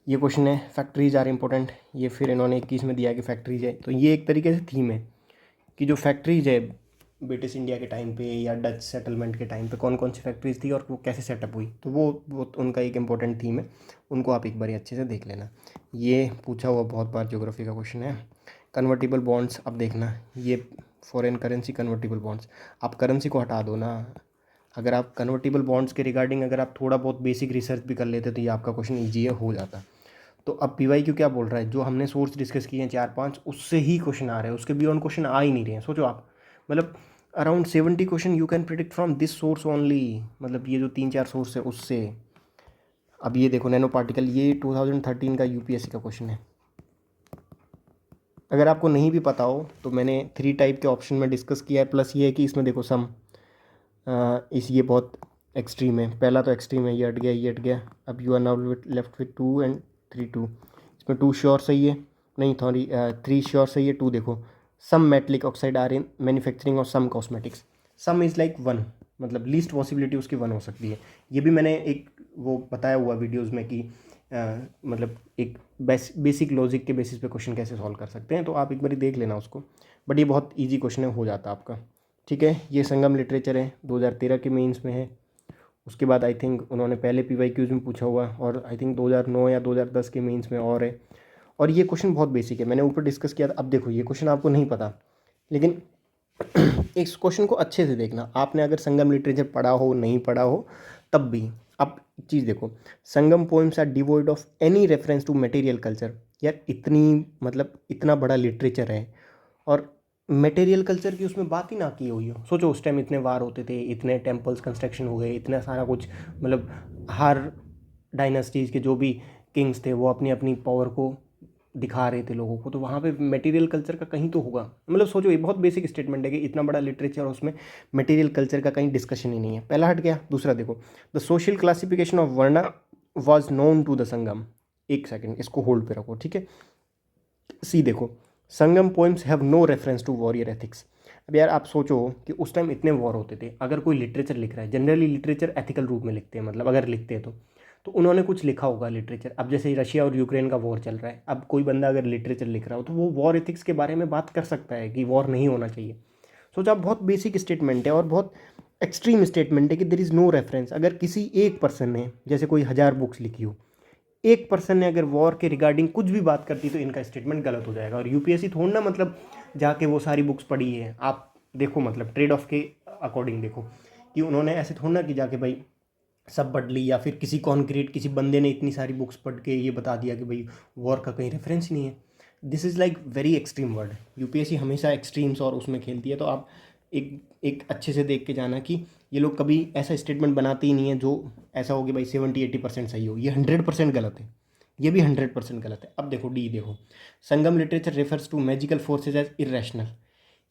ये क्वेश्चन है फैक्ट्रीज आर इंपॉर्टेंट, ये फिर इन्होंने 21 में दिया कि फैक्ट्रीज है। तो ये एक तरीके से थीम है कि जो फैक्ट्रीज है ब्रिटिश इंडिया के टाइम पे या डच सेटलमेंट के टाइम पे कौन कौन सी फैक्ट्रीज थी और वो कैसे सेटअप हुई, तो वो उनका एक इम्पोर्टेंट थीम है। उनको आप एक बार अच्छे से देख लेना। ये पूछा हुआ बहुत बार ज्योग्राफी का क्वेश्चन है। कन्वर्टिबल बॉन्ड्स, अब देखना, ये फॉरेन करेंसी कन्वर्टिबल बॉन्ड्स, आप करेंसी को हटा दो ना। अगर आप कन्वर्टिबल बॉन्ड्स के रिगार्डिंग अगर आप थोड़ा बहुत बेसिक रिसर्च भी कर लेते तो ये आपका क्वेश्चन ईजी हो जाता। तो अब PYQ क्या बोल रहा है, जो हमने सोर्स डिस्कस किए हैं 4-5, उससे ही क्वेश्चन आ रहे हैं, उसके बियॉन्ड क्वेश्चन आ ही नहीं रहे हैं। सोचो आप, मतलब around 70 question you can predict from this source only, मतलब ये जो 3-4 सोर्स है उससे। अब ये देखो नैनो पार्टिकल, ये 2013 का UPSC का क्वेश्चन है। अगर आपको नहीं भी पता हो तो मैंने 3 टाइप के ऑप्शन में डिस्कस किया है, प्लस ये है कि इसमें देखो सम ये बहुत एक्सट्रीम है। पहला तो एक्सट्रीम है, ये हट गया, ये हट गया। अब you are now left with 2 and 3 2। इसमें 2 श्योर सही है, नहीं सॉरी 3 श्योर सही है, 2 देखो। Some metallic oxide are in manufacturing और some cosmetics. Some is like 1, मतलब लीस्ट पॉसिबिलिटी उसकी 1 हो सकती है। ये भी मैंने एक वो बताया हुआ वीडियोज़ में कि मतलब एक बेसिक लॉजिक के बेसिस पे क्वेश्चन कैसे सॉल्व कर सकते हैं, तो आप एक बार देख लेना उसको। बट ये बहुत ईजी क्वेश्चन है, हो जाता आपका। ठीक है, ये संगम लिटरेचर है, 2013 के मेंस में है। उसके बाद आई थिंक उन्होंने पहले PYQs में पूछा हुआ, और आई थिंक 2009 या 2010 के मेंस में और है। और ये क्वेश्चन बहुत बेसिक है, मैंने ऊपर डिस्कस किया था। अब देखो ये क्वेश्चन आपको नहीं पता, लेकिन इस क्वेश्चन को अच्छे से देखना। आपने अगर संगम लिटरेचर पढ़ा हो नहीं पढ़ा हो तब भी। अब चीज़ देखो, Sangam poems are devoid of any reference to material culture. यार इतनी मतलब इतना बड़ा लिटरेचर है और मटेरियल कल्चर की उसमें बात ही ना की हुई हो। सोचो उस टाइम इतने वार होते थे, इतने टेम्पल्स कंस्ट्रक्शन हुए, इतना सारा कुछ, मतलब हर डायनास्टीज़ के जो भी किंग्स थे वो अपनी अपनी पावर को दिखा रहे थे लोगों को, तो वहाँ पे मटेरियल कल्चर का कहीं तो होगा। मतलब सोचो, ये बहुत बेसिक स्टेटमेंट है कि इतना बड़ा लिटरेचर और उसमें मटेरियल कल्चर का कहीं डिस्कशन ही नहीं है। पहला हट गया। दूसरा देखो, the social classification of varna was known to the Sangam. एक सेकेंड, इसको होल्ड पे रखो, ठीक है। सी देखो, Sangam poems have no reference to warrior ethics. अब यार आप सोचो कि उस टाइम इतने वॉर होते थे, अगर कोई लिटरेचर लिख रहा है, जनरली लिटरेचर एथिकल रूप में लिखते हैं, मतलब अगर लिखते हैं तो उन्होंने कुछ लिखा होगा लिटरेचर। अब जैसे रशिया और यूक्रेन का वॉर चल रहा है, अब कोई बंदा अगर लिटरेचर लिख रहा हो तो वो वॉर एथिक्स के बारे में बात कर सकता है कि वॉर नहीं होना चाहिए। सोचो आप, बहुत बेसिक स्टेटमेंट है और बहुत एक्सट्रीम स्टेटमेंट है कि देर इज़ नो रेफरेंस। अगर किसी एक पर्सन ने, जैसे कोई 1000 बुक्स लिखी हो, एक पर्सन ने अगर वॉर के रिगार्डिंग कुछ भी बात करती तो इनका स्टेटमेंट गलत हो जाएगा। और यूपीएससी थोड़ा ना मतलब जाके वो सारी बुक्स पढ़ी है। आप देखो मतलब ट्रेड ऑफ के अकॉर्डिंग देखो कि उन्होंने ऐसे थोड़ा ना कि जाके भाई सब पढ़ ली, या फिर किसी कॉन्क्रीट किसी बंदे ने इतनी सारी बुक्स पढ़ के ये बता दिया कि भाई वॉर का कहीं रेफरेंस ही नहीं है। This is like very extreme word. UPSC हमेशा एक्सट्रीम्स और उसमें खेलती है, तो आप एक एक अच्छे से देख के जाना कि ये लोग कभी ऐसा स्टेटमेंट बनाते ही नहीं है जो ऐसा हो कि भाई 70-80% सही हो। ये 100% गलत है, ये भी 100% गलत है। अब देखो डी देखो, Sangam literature refers to magical forces as irrational.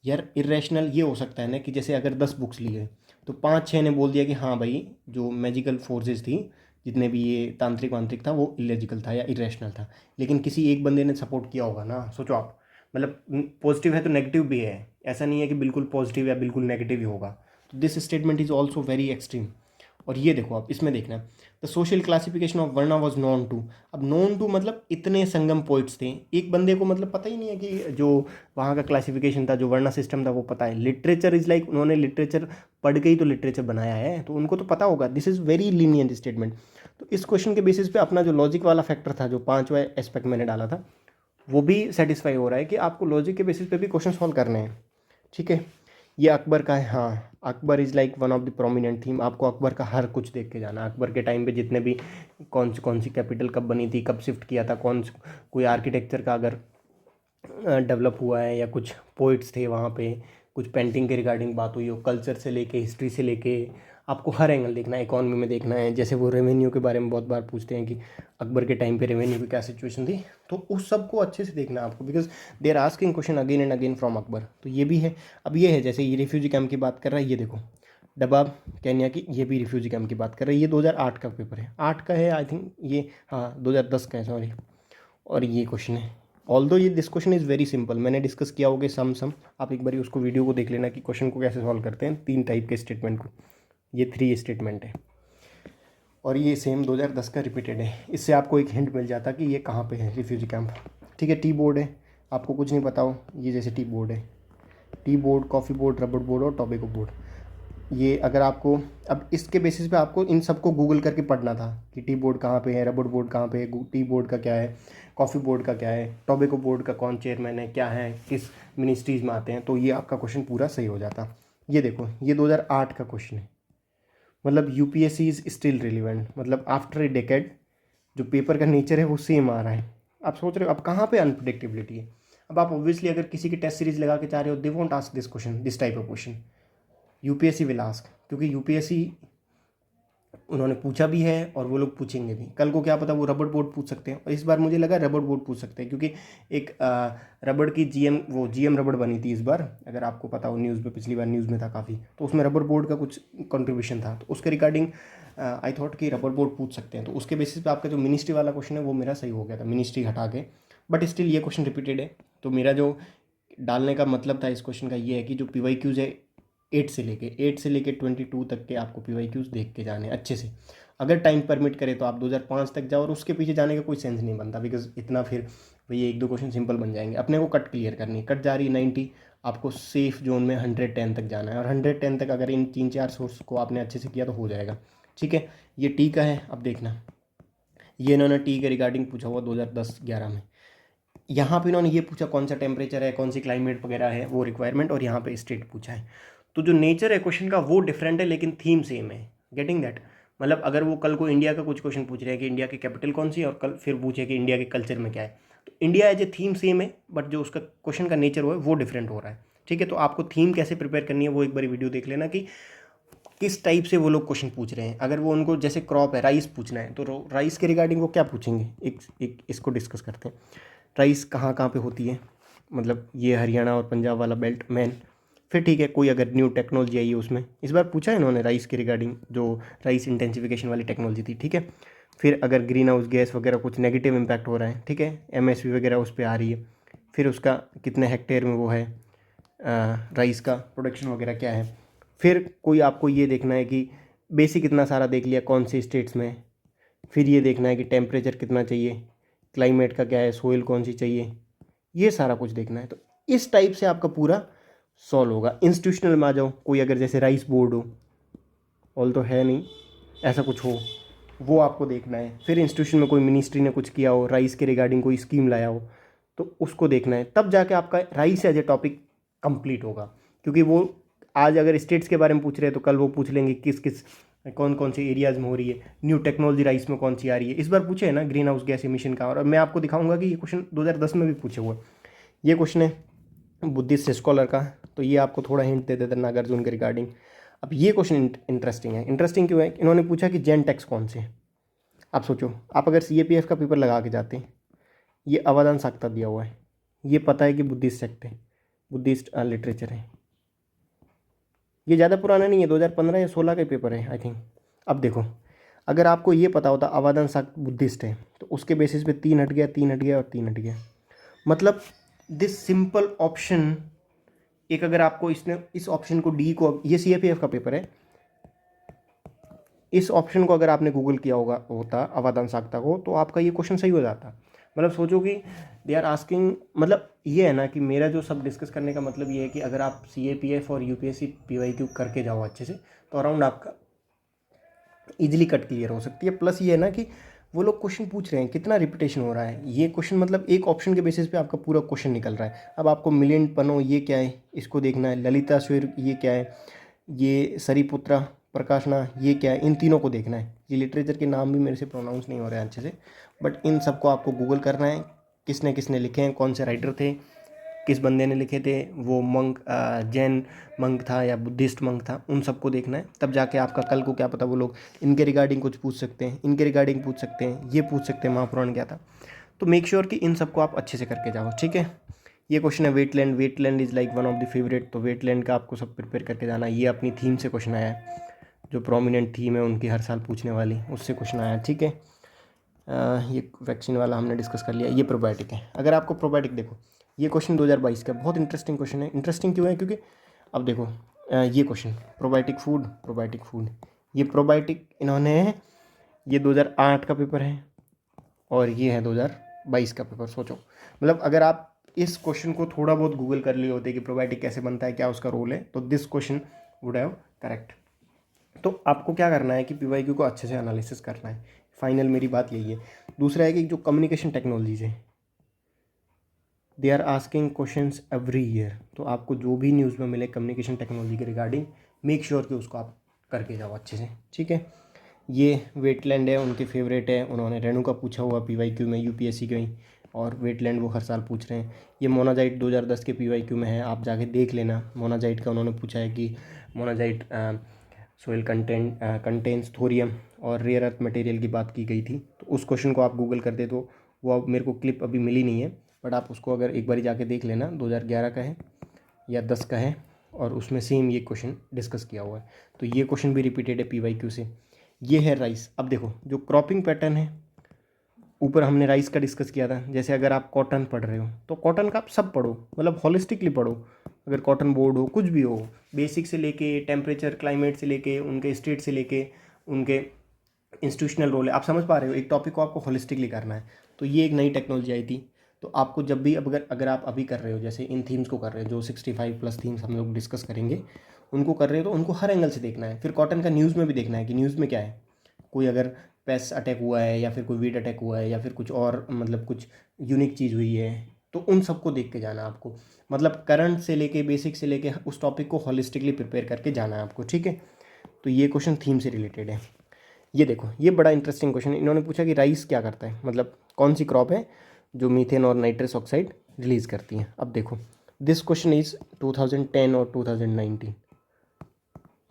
यार इरेशनल ये हो सकता है ना कि जैसे अगर 10 बुक्स ली है तो 5-6 ने बोल दिया कि हाँ भाई जो मैजिकल फोर्सेज थी, जितने भी ये तांत्रिक वांत्रिक था, वो इलॉजिकल था या इरेशनल था। लेकिन किसी एक बंदे ने सपोर्ट किया होगा ना। सोचो आप, मतलब पॉजिटिव है तो नेगेटिव भी है, ऐसा नहीं है कि बिल्कुल पॉजिटिव या बिल्कुल नेगेटिव ही होगा। तो this statement is also very extreme. और ये देखो आप, इसमें देखना, the social classification of varna was known to. अब नॉन टू मतलब इतने संगम पोइट्स थे, एक बंदे को मतलब पता ही नहीं है कि जो वहाँ का क्लासिफिकेशन था, जो वर्ना सिस्टम था, वो पता है। लिटरेचर इज लाइक उन्होंने लिटरेचर पढ़ के ही तो लिटरेचर बनाया है, तो उनको तो पता होगा। This is very lenient statement. तो इस क्वेश्चन के बेसिस पे अपना जो लॉजिक वाला फैक्टर था, जो 5वां एस्पेक्ट मैंने डाला था, वो भी सेटिस्फाई हो रहा है कि आपको लॉजिक के बेसिस पे भी क्वेश्चन सॉल्व करने हैं। ठीक है, ये अकबर का है। हाँ, Akbar is like one of the prominent theme. आपको अकबर का हर कुछ देख के जाना। अकबर के टाइम पे जितने भी कौन सी कैपिटल कब बनी थी, कब शिफ्ट किया था, कोई आर्किटेक्चर का अगर डेवलप हुआ है, या कुछ पोइट्स थे वहाँ पे, कुछ पेंटिंग के रिगार्डिंग बात हुई हो, कल्चर से लेके हिस्ट्री से लेके, आपको हर एंगल देखना है। इकॉनमी में देखना है, जैसे वो रेवेन्यू के बारे में बहुत बार पूछते हैं कि अकबर के टाइम पे रेवेन्यू की क्या सिचुएशन थी, तो उस सब को अच्छे से देखना है आपको, because they are asking question again and again from Akbar. तो ये भी है। अब ये है, जैसे ये रिफ्यूजी कैंप की बात कर रहा है, ये देखो डबाब केन्या की, ये भी रिफ्यूजी कैंप की बात कर रहा है। ये 2008 का पेपर है, 8 का है आई थिंक ये, हाँ 2010 का है सॉरी। और ये क्वेश्चन है, ऑल्दो ये this question is very simple, मैंने डिस्कस किया होगा सम आप एक बार उसको वीडियो को देख लेना कि क्वेश्चन को कैसे सॉल्व करते हैं, 3 टाइप के स्टेटमेंट को। ये 3 स्टेटमेंट है और ये सेम 2010 का रिपीटेड है। इससे आपको एक हिंट मिल जाता कि ये कहाँ पे है रिफ्यूजी कैंप। ठीक है, टी बोर्ड है, आपको कुछ नहीं पता हो, ये जैसे टी बोर्ड है, टी बोर्ड, कॉफ़ी बोर्ड, रबड़ बोर्ड और टोबैको बोर्ड। ये अगर आपको, अब इसके बेसिस पे आपको इन सबको गूगल करके पढ़ना था कि टी बोर्ड कहाँ पे है, रबड़ बोर्ड कहाँ पे है, टी बोर्ड का क्या है, कॉफ़ी बोर्ड का क्या है, टोबैको बोर्ड का कौन चेयरमैन है, क्या है, किस मिनिस्ट्रीज़ में आते हैं, तो ये आपका क्वेश्चन पूरा सही हो जाता। ये देखो, ये 2008 का क्वेश्चन है। मतलब यूपीएससी इज़ स्टिल रिलीवेंट, मतलब आफ्टर ए डेकेड जो पेपर का नेचर है वो सेम आ रहा है। आप सोच रहे हो अब कहाँ पे अनप्रडिक्टेबिलिटी है। अब आप ऑब्वियसली अगर किसी की टेस्ट सीरीज लगा के चाह रहे हो, they won't ask this question, this type of question. UPSC will ask, क्योंकि यूपीएससी उन्होंने पूछा भी है और वो लोग पूछेंगे भी। कल को क्या पता वो रबड़ बोर्ड पूछ सकते हैं, और इस बार मुझे लगा रबड़ बोर्ड पूछ सकते हैं, क्योंकि एक रबड़ की जीएम रबड़ बनी थी इस बार, अगर आपको पता हो न्यूज़ में, पिछली बार न्यूज़ में था काफ़ी, तो उसमें रबड़ बोर्ड का कुछ कंट्रीब्यूशन था, तो उसके रिगार्डिंग आई थॉट कि रबड़ बोर्ड पूछ सकते हैं। तो उसके बेसिस पे आपका जो मिनिस्ट्री वाला क्वेश्चन है वो मेरा सही हो गया था, मिनिस्ट्री हटा के। बट स्टिल ये क्वेश्चन रिपीटेड है, तो मेरा जो डालने का मतलब था इस क्वेश्चन का ये है कि जो PYQs है 8 से लेके 22 तक के आपको PYQs देख के जाने अच्छे से। अगर टाइम परमिट करे तो आप 2005 तक जाओ, और उसके पीछे जाने का कोई सेंस नहीं बनता, बिकॉज इतना फिर भैया 1-2 क्वेश्चन सिंपल बन जाएंगे। अपने को कट क्लियर करनी, कट जा रही है 90, आपको सेफ जोन में 110 तक जाना है, और 110 तक अगर इन 3-4 सोर्स को आपने अच्छे से किया तो हो जाएगा। ठीक है, ये टी का है। अब देखना, ये इन्होंने टी के रिगार्डिंग पूछा हुआ 2010-11 में। यहाँ पे इन्होंने ये पूछा कौन सा टेम्परेचर है, कौन सी क्लाइमेट वगैरह है वो रिक्वायरमेंट, और यहाँ पे स्टेट पूछा है। तो जो नेचर है क्वेश्चन का वो डिफरेंट है, लेकिन थीम सेम है। Getting that? मतलब अगर वो कल को इंडिया का कुछ क्वेश्चन पूछ रहे हैं कि इंडिया की कैपिटल कौन सी है, और कल फिर पूछे कि इंडिया के कल्चर में क्या है, तो India as a theme same है, बट जो उसका क्वेश्चन का नेचर वो है वो डिफरेंट हो रहा है। ठीक है, तो आपको थीम कैसे प्रिपेयर करनी है वो एक बार वीडियो देख लेना कि किस टाइप से वो लोग क्वेश्चन पूछ रहे हैं। अगर वो उनको जैसे क्रॉप है, राइस पूछना है, तो राइस के रिगार्डिंग वो क्या पूछेंगे, एक इसको डिस्कस करते हैं। राइस कहाँ कहाँ पे होती है, मतलब ये हरियाणा और पंजाब वाला बेल्ट मेन। फिर ठीक है, कोई अगर न्यू टेक्नोलॉजी आई है उसमें, इस बार पूछा है इन्होंने राइस के रिगार्डिंग, जो राइस इंटेंसिफिकेशन वाली टेक्नोलॉजी थी। ठीक है, फिर अगर ग्रीन हाउस गैस वगैरह कुछ नेगेटिव इम्पैक्ट हो रहा है, ठीक है, MSP वगैरह उस पर आ रही है, फिर उसका कितने हेक्टेयर में वो है, राइस का प्रोडक्शन वगैरह क्या है। फिर कोई आपको ये देखना है कि बेसिक इतना सारा देख लिया कौन से स्टेट्स में, फिर ये देखना है कि टेम्परेचर कितना चाहिए, क्लाइमेट का क्या है, सोइल कौन सी चाहिए, ये सारा कुछ देखना है। तो इस टाइप से आपका पूरा सॉल्व होगा। इंस्टीट्यूशनल में आ जाओ, कोई अगर जैसे राइस बोर्ड हो, ऑल तो है नहीं, ऐसा कुछ हो, वो आपको देखना है। फिर इंस्टीट्यूशन में कोई मिनिस्ट्री ने कुछ किया हो, राइस के रिगार्डिंग कोई स्कीम लाया हो, तो उसको देखना है, तब जाके आपका rice as a topic complete होगा। क्योंकि वो आज अगर स्टेट्स के बारे में पूछ रहे हैं तो कल वो पूछ लेंगे किस किस कौन कौन से एरियाज़ में हो रही है, न्यू टेक्नोलॉजी राइस में कौन सी आ रही है। इस बार पूछे है ना ग्रीन हाउस गैस एमिशन का, और मैं आपको दिखाऊंगा कि ये क्वेश्चन 2010 में भी पूछे हुए। ये क्वेश्चन है बुद्धिस्ट स्कॉलर का, तो ये आपको थोड़ा हिंट दे देता नागार्जुन के रिगार्डिंग। अब ये क्वेश्चन इंटरेस्टिंग है। इंटरेस्टिंग क्यों है? इन्होंने पूछा कि जैन टेक्स कौन से हैं। आप सोचो, आप अगर CAPF का पेपर लगा के जाते हैं, ये अवदान साख्ता दिया हुआ है, ये पता है कि बुद्धिस्ट सेक्ट है, बुद्धिस्ट लिटरेचर है। ये ज़्यादा पुराना नहीं है, 2015 या 16 का पेपर है आई थिंक। अब देखो, अगर आपको ये पता होता अवदान साख्त बुद्धिस्ट है, तो उसके बेसिस पे 3 हट गया, 3 हट गया और 3 हट गया। मतलब दिस सिंपल ऑप्शन, एक अगर आपको इसने इस ऑप्शन को डी को, ये CAPF का पेपर है, इस ऑप्शन को अगर आपने गूगल किया होता अवदान साख्ता को, तो आपका ये क्वेश्चन सही हो जाता। मतलब सोचो कि दे आर आस्किंग, मतलब ये है ना कि मेरा जो सब डिस्कस करने का मतलब ये है कि अगर आप CAPF और UPSC PYQ करके जाओ अच्छे से, तो अराउंड आपका इजीली कट क्लियर हो सकती है। प्लस ये है ना कि वो लोग क्वेश्चन पूछ रहे हैं, कितना रिपीटेशन हो रहा है, ये क्वेश्चन मतलब एक ऑप्शन के बेसिस पे आपका पूरा क्वेश्चन निकल रहा है। अब आपको मिलिंद पनो ये क्या है, इसको देखना है, ललिता स्वर ये क्या है, ये सरिपुत्रा प्रकाशना ये क्या है, इन तीनों को देखना है। ये लिटरेचर के नाम भी मेरे से प्रोनाउंस नहीं हो रहे हैं अच्छे से, बट इन सबको आपको गूगल करना है, किसने किसने लिखे हैं, कौन से राइटर थे, किस बंदे ने लिखे थे, वो मंक जैन मंक था या बुद्धिस्ट मंक था, उन सबको देखना है। तब जाके आपका कल को क्या पता वो लोग इनके रिगार्डिंग कुछ पूछ सकते हैं, इनके रिगार्डिंग पूछ सकते हैं, ये पूछ सकते हैं महापुराण क्या था। तो मेक श्योर कि इन सबको आप अच्छे से करके जाओ। ठीक है, ये क्वेश्चन है wetland, wetland is like one of the favourite, तो वेटलैंड का आपको सब प्रिपेयर करके जाना है। ये अपनी थीम से क्वेश्चन आया है, जो प्रोमिनेंट थीम है उनकी हर साल पूछने वाली, उससे क्वेश्चन आया है। ठीक है, ये वैक्सीन वाला हमने डिस्कस कर लिया। ये प्रोबायोटिक है। अगर आपको प्रोबायोटिक देखो, ये क्वेश्चन 2022 का बहुत इंटरेस्टिंग क्वेश्चन है। इंटरेस्टिंग क्यों है? क्योंकि अब देखो ये question probiotic food, probiotic food, ये प्रोबायोटिक इन्होंने, ये 2008 का पेपर है और ये है 2022 का पेपर। सोचो, मतलब अगर आप इस क्वेश्चन को थोड़ा बहुत गूगल कर लिए होते कि प्रोबायोटिक कैसे बनता है, क्या उसका रोल है, तो this question would have correct. तो आपको क्या करना है कि PYQ को अच्छे से एनालिसिस करना है। फाइनल मेरी बात यही है। दूसरा है कि जो कम्युनिकेशन टेक्नोलॉजीज है, they are asking questions every year. तो आपको जो भी न्यूज़ में मिले कम्युनिकेशन टेक्नोलॉजी के रिगार्डिंग, मेक श्योर कि उसको आप करके जाओ अच्छे से। ठीक है, ये वेटलैंड है, उनके फेवरेट है, उन्होंने रेणु का पूछा हुआ PYQ में, UPSC के ही, और वेटलैंड वो हर साल पूछ रहे हैं। ये मोनाजाइट 2010 के PYQ में है, आप जाके देख लेना। मोनाजाइट का उन्होंने पूछा है कि मोनाजाइट सोइल कंटेंट्स थोरियम और रेयर अर्थ मटेरियल की बात की गई थी। तो उस क्वेश्चन को आप गूगल कर दे तो वो अब मेरे को क्लिप अभी मिली नहीं है, बट आप उसको अगर एक बार जाके देख लेना, 2011 का है या 10 का है, और उसमें सेम ये क्वेश्चन डिस्कस किया हुआ है। तो ये क्वेश्चन भी रिपीटेड है PYQ से। ये है राइस। अब देखो जो क्रॉपिंग पैटर्न है, ऊपर हमने राइस का डिस्कस किया था। जैसे अगर आप कॉटन पढ़ रहे हो तो कॉटन का आप सब पढ़ो, मतलब होलिस्टिकली पढ़ो। अगर कॉटन बोर्ड हो, कुछ भी हो, बेसिक से लेके टेम्परेचर क्लाइमेट से लेके उनके स्टेट से लेके उनके इंस्टीट्यूशनल रोल है, आप समझ पा रहे हो, एक टॉपिक को आपको होलिस्टिकली करना है। तो ये एक नई टेक्नोलॉजी आई थी। तो आपको जब भी अगर आप अभी कर रहे हो, जैसे इन थीम्स को कर रहे हो, जो 65+ थीम्स हम लोग डिस्कस करेंगे, उनको कर रहे हो तो उनको हर एंगल से देखना है। फिर कॉटन का न्यूज़ में भी देखना है कि न्यूज़ में क्या है, कोई अगर पेस्ट अटैक हुआ है या फिर कोई वीड अटैक हुआ है या फिर कुछ और मतलब कुछ यूनिक चीज़ हुई है, तो उन सबको देख के जाना आपको। मतलब करंट से लेके बेसिक से लेके उस टॉपिक को होलिस्टिकली प्रिपेयर करके जाना है आपको, ठीक है। तो ये क्वेश्चन थीम से रिलेटेड है। ये देखो, ये बड़ा इंटरेस्टिंग क्वेश्चन है। इन्होंने पूछा कि राइस क्या करता है, मतलब कौन सी क्रॉप है जो मीथेन और नाइट्रस ऑक्साइड रिलीज़ करती है। अब देखो, दिस क्वेश्चन इज़ 2010 और 2019।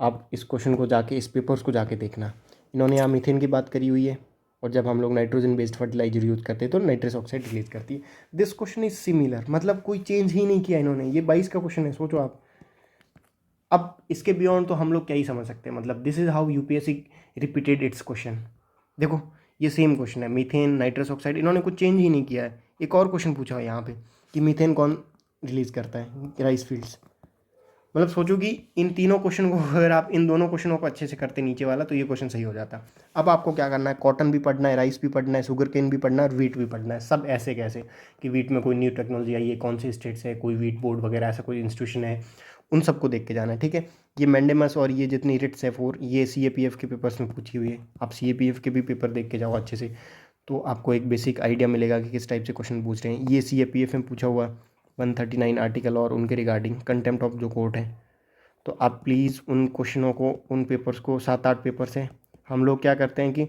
आप इस क्वेश्चन को जाके, इस पेपर्स को जाके देखना। इन्होंने यहाँ मीथेन की बात करी हुई है, और जब हम लोग नाइट्रोजन बेस्ड फर्टिलाइजर यूज़ करते हैं तो नाइट्रस ऑक्साइड रिलीज करती है। दिस क्वेश्चन इज सिमिलर, मतलब कोई चेंज ही नहीं किया इन्होंने। ये 22 का क्वेश्चन है, सोचो आप। अब इसके बियॉन्ड तो हम लोग क्या ही समझ सकते हैं, मतलब this is how UPSC repeated it's question. देखो ये सेम क्वेश्चन है, मीथेन नाइट्रस ऑक्साइड, इन्होंने कुछ चेंज ही नहीं किया है। एक और क्वेश्चन पूछा है यहाँ पे कि मीथेन कौन रिलीज करता है, राइस फील्ड्स। मतलब सोचो कि इन तीनों क्वेश्चन को अगर आप इन दोनों क्वेश्चनों को अच्छे से करते नीचे वाला, तो ये क्वेश्चन सही हो जाता। अब आपको क्या करना है, कॉटन भी पढ़ना है, राइस भी पढ़ना है, शुगर केन भी पढ़ना है और वीट भी पढ़ना है। सब ऐसे कैसे कि वीट में कोई न्यू टेक्नोलॉजी आई है, कौन से स्टेट से है, कोई वीट बोर्ड वगैरह ऐसा कोई इंस्टीट्यूशन है, उन सबको देख के जाना है, ठीक है। ये मैंडेमस और ये जितनी रिट्स है 4, ये CAPF के पेपर्स में पूछी हुई है। आप CAPF के भी पेपर देख के जाओ अच्छे से, तो आपको एक बेसिक आइडिया मिलेगा कि किस टाइप से क्वेश्चन पूछ रहे हैं। ये CAPF में पूछा हुआ 139 आर्टिकल और उनके रिगार्डिंग कंटेम्प्ट ऑफ जो कोर्ट है। तो आप प्लीज़ उन क्वेश्चनों को, उन पेपर्स को, 7-8 पेपर्स हैं। हम लोग क्या करते हैं कि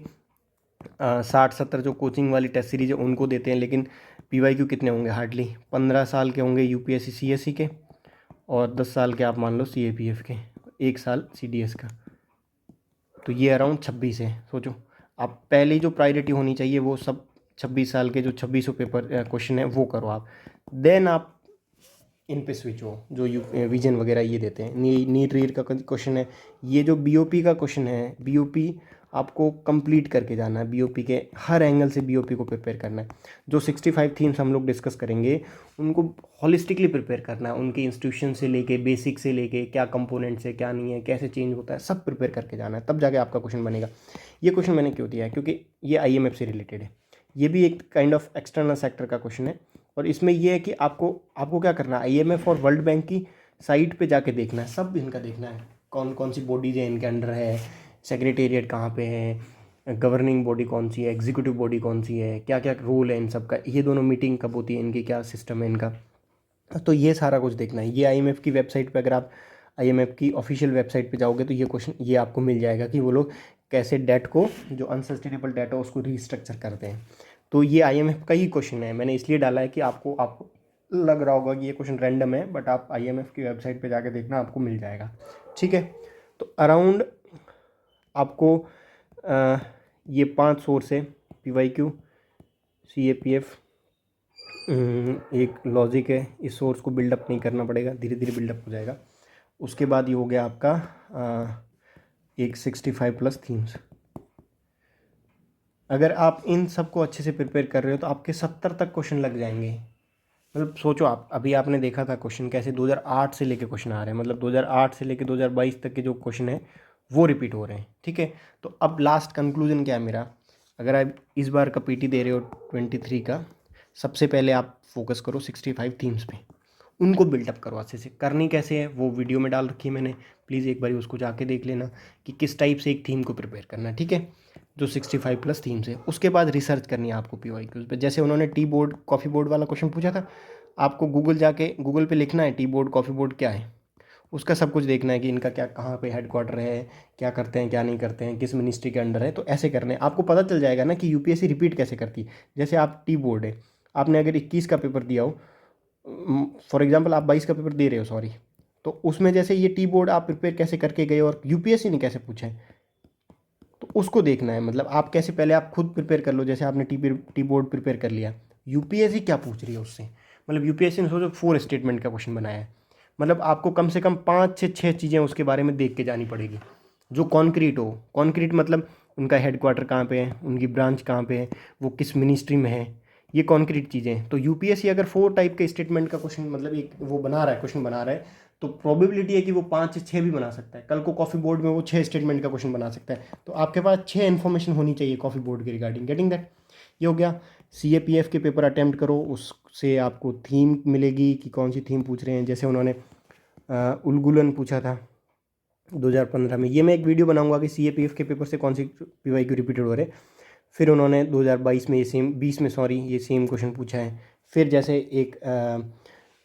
60-70 जो कोचिंग वाली टेस्ट सीरीज है उनको देते हैं, लेकिन PYQ कितने होंगे, हार्डली 15 साल के होंगे UPSC CSE के, और 10 साल के आप मान लो CAPF के, 1 साल CDS का। तो ये अराउंड 26 है। सोचो आप, पहले जो प्रायोरिटी होनी चाहिए वो सब 26 साल के जो 2600 पेपर क्वेश्चन है वो करो आप, देन आप इन पे स्विच हो। जो विजन वगैरह ये देते हैं, नीट रीड का क्वेश्चन है। ये जो BOP का क्वेश्चन है, BOP आपको कंप्लीट करके जाना है, BOP के हर एंगल से BOP को प्रिपेयर करना है। जो 65 थीम्स हम लोग डिस्कस करेंगे उनको हॉलिस्टिकली प्रिपेयर करना है, उनके इंस्टीट्यूशन से लेके बेसिक से लेके क्या कंपोनेंट्स है क्या नहीं है, कैसे चेंज होता है, सब प्रिपेयर करके जाना है, तब जाके आपका क्वेश्चन बनेगा। ये क्वेश्चन मैंने क्यों दिया है, क्योंकि ये IMF से रिलेटेड है। ये भी एक काइंड ऑफ एक्सटर्नल सेक्टर का क्वेश्चन है, और इसमें यह है कि आपको क्या करना है, IMF और वर्ल्ड बैंक की साइट पे जाके देखना है, सब इनका देखना है, कौन कौन सी बॉडीज है इनके अंडर है, सेक्रेटेरिएट कहाँ पे है, गवर्निंग बॉडी कौन सी है, एग्जीक्यूटिव बॉडी कौन सी है, क्या क्या रोल है इन सब का, ये दोनों मीटिंग कब होती है इनकी, क्या सिस्टम है इनका। तो ये सारा कुछ देखना है। ये IMF की वेबसाइट पे, अगर आप IMF की ऑफिशियल वेबसाइट पे जाओगे तो ये क्वेश्चन ये आपको मिल जाएगा कि वो लोग कैसे डेट को, जो अनसस्टेनेबल डेट है उसको रीस्ट्रक्चर करते हैं। तो ये IMF का ही क्वेश्चन है, मैंने इसलिए डाला है कि आपको लग रहा होगा कि ये क्वेश्चन रैंडम है, बट आप IMF की वेबसाइट पे जाके देखना, आपको मिल जाएगा, ठीक है। तो अराउंड आपको ये 5 सोर्स है, PYQ, CAPF, एक लॉजिक है, इस सोर्स को बिल्डअप नहीं करना पड़ेगा, धीरे धीरे बिल्डअप हो जाएगा। उसके बाद ये हो गया आपका एक 65+ थीम्स। अगर आप इन सब को अच्छे से प्रिपेयर कर रहे हो तो आपके 70 तक क्वेश्चन लग जाएंगे। मतलब सोचो आप, अभी आपने देखा था क्वेश्चन कैसे 2008 से लेके क्वेश्चन आ रहे हैं, मतलब 2008 से लेके 2022 तक के जो क्वेश्चन है वो रिपीट हो रहे हैं, ठीक है। तो अब लास्ट कंक्लूजन क्या है मेरा, अगर आप इस बार का PT दे रहे हो 23 का, सबसे पहले आप फोकस करो 65 थीम्स पे, उनको बिल्डअप करो अच्छे से। करनी कैसे है वो वीडियो में डाल रखी है मैंने, प्लीज़ एक बार उसको जाके देख लेना कि किस टाइप से एक थीम को प्रिपेयर करना है, ठीक है। जो 65+ थीम्स है, उसके बाद रिसर्च करनी है आपको PYQs पे। जैसे उन्होंने टी बोर्ड कॉफ़ी बोर्ड वाला क्वेश्चन पूछा था, आपको गूगल पे लिखना है टी बोर्ड कॉफ़ी बोर्ड क्या है, उसका सब कुछ देखना है कि इनका क्या, कहाँ पे हेडक्वार्टर है, क्या करते हैं क्या नहीं करते हैं, किस मिनिस्ट्री के अंडर है। तो ऐसे करने आपको पता चल जाएगा ना कि UPSC रिपीट कैसे करती है। जैसे आप टी बोर्ड है, आपने अगर 21 का पेपर दिया हो, फॉर एग्जांपल आप 22 का पेपर दे रहे हो, सॉरी, तो उसमें जैसे ये टी बोर्ड आप प्रिपेयर कैसे करके गए और यूपीएससी ने कैसे पूछा है, तो उसको देखना है। मतलब आप कैसे, पहले आप खुद प्रिपेयर कर लो, जैसे आपने टी बोर्ड प्रिपेयर कर लिया, यूपीएससी क्या पूछ रही है उससे। मतलब यूपीएससी ने सोचो 4 स्टेटमेंट का क्वेश्चन बनाया है, मतलब आपको कम से कम 5 से 6 चीज़ें उसके बारे में देख के जानी पड़ेगी जो कॉन्क्रीट हो। कॉन्क्रीट मतलब उनका हेडक्वार्टर कहाँ पे है, उनकी ब्रांच कहाँ पे है, वो किस मिनिस्ट्री में है, ये कॉन्क्रीट चीज़ें हैं। तो यूपीएससी अगर 4 टाइप के स्टेटमेंट का क्वेश्चन, मतलब एक वो बना रहा है, क्वेश्चन बना रहा है, तो प्रोबेबिलिटी है कि वो 5 से 6 भी बना सकता है। कल को कॉफ़ी बोर्ड में वो 6 स्टेटमेंट का क्वेश्चन बना सकता है। तो आपके पास 6 इन्फॉर्मेशन होनी चाहिए कॉफ़ी बोर्ड के रिगार्डिंग। Getting that? ये हो गया। सीएपीएफ के पेपर अटैम्प्ट करो, उससे आपको थीम मिलेगी कि कौन सी थीम पूछ रहे हैं। जैसे उन्होंने उलगुलन पूछा था 2015 में, ये मैं एक वीडियो बनाऊंगा कि सीएपीएफ के पेपर से कौन सी पीवाईक्यू रिपीटेड हो रहे। फिर उन्होंने 2022 में ये सेम 20 में सॉरी ये सेम क्वेश्चन पूछा है। फिर जैसे एक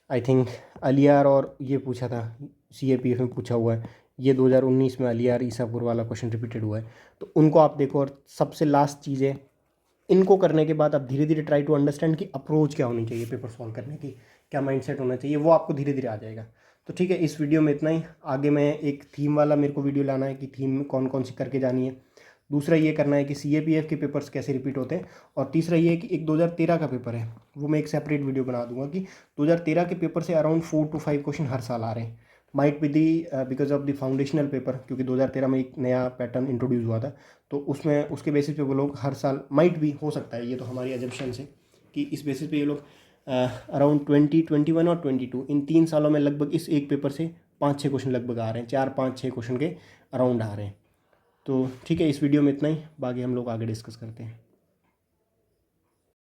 आई थिंक अलियार और ये पूछा था, सीएपीएफ में पूछा हुआ है, ये 2019 में अलियार ईसापुर वाला क्वेश्चन रिपीटेड हुआ है। तो उनको आप देखो। और सबसे लास्ट चीज़ है, इनको करने के बाद आप धीरे धीरे ट्राई टू अंडरस्टैंड कि अप्रोच क्या होनी चाहिए पेपर सॉल्व करने की, क्या माइंडसेट होना चाहिए, वो आपको धीरे धीरे आ जाएगा। तो ठीक है, इस वीडियो में इतना ही। आगे मैं एक थीम वाला मेरे को वीडियो लाना है कि थीम कौन कौन सी करके जानी है। दूसरा ये करना है कि सीएपीएफ के पेपर्स कैसे रिपीट होते हैं। और तीसरा ये है कि एक 2013 का पेपर है, वो मैं एक सेपरेट वीडियो बना दूंगा कि 2013 के पेपर से अराउंड 4 to 5 क्वेश्चन हर साल आ रहे हैं। Might be the because of the foundational paper, क्योंकि 2013 में एक नया पैटर्न इंट्रोड्यूस हुआ था, तो उसमें उसके बेसिस पे वो लोग हर साल, माइट भी हो सकता है, ये तो हमारी एजम्पशन है कि इस बेसिस पे ये लोग अराउंड 2021 और 22 इन 3 सालों में लगभग इस एक पेपर से 5-6 क्वेश्चन लगभग आ रहे हैं, 4-5-6 क्वेश्चन के अराउंड आ रहे हैं। तो ठीक है, इस वीडियो में इतना ही, बाकी हम लोग आगे डिस्कस करते हैं।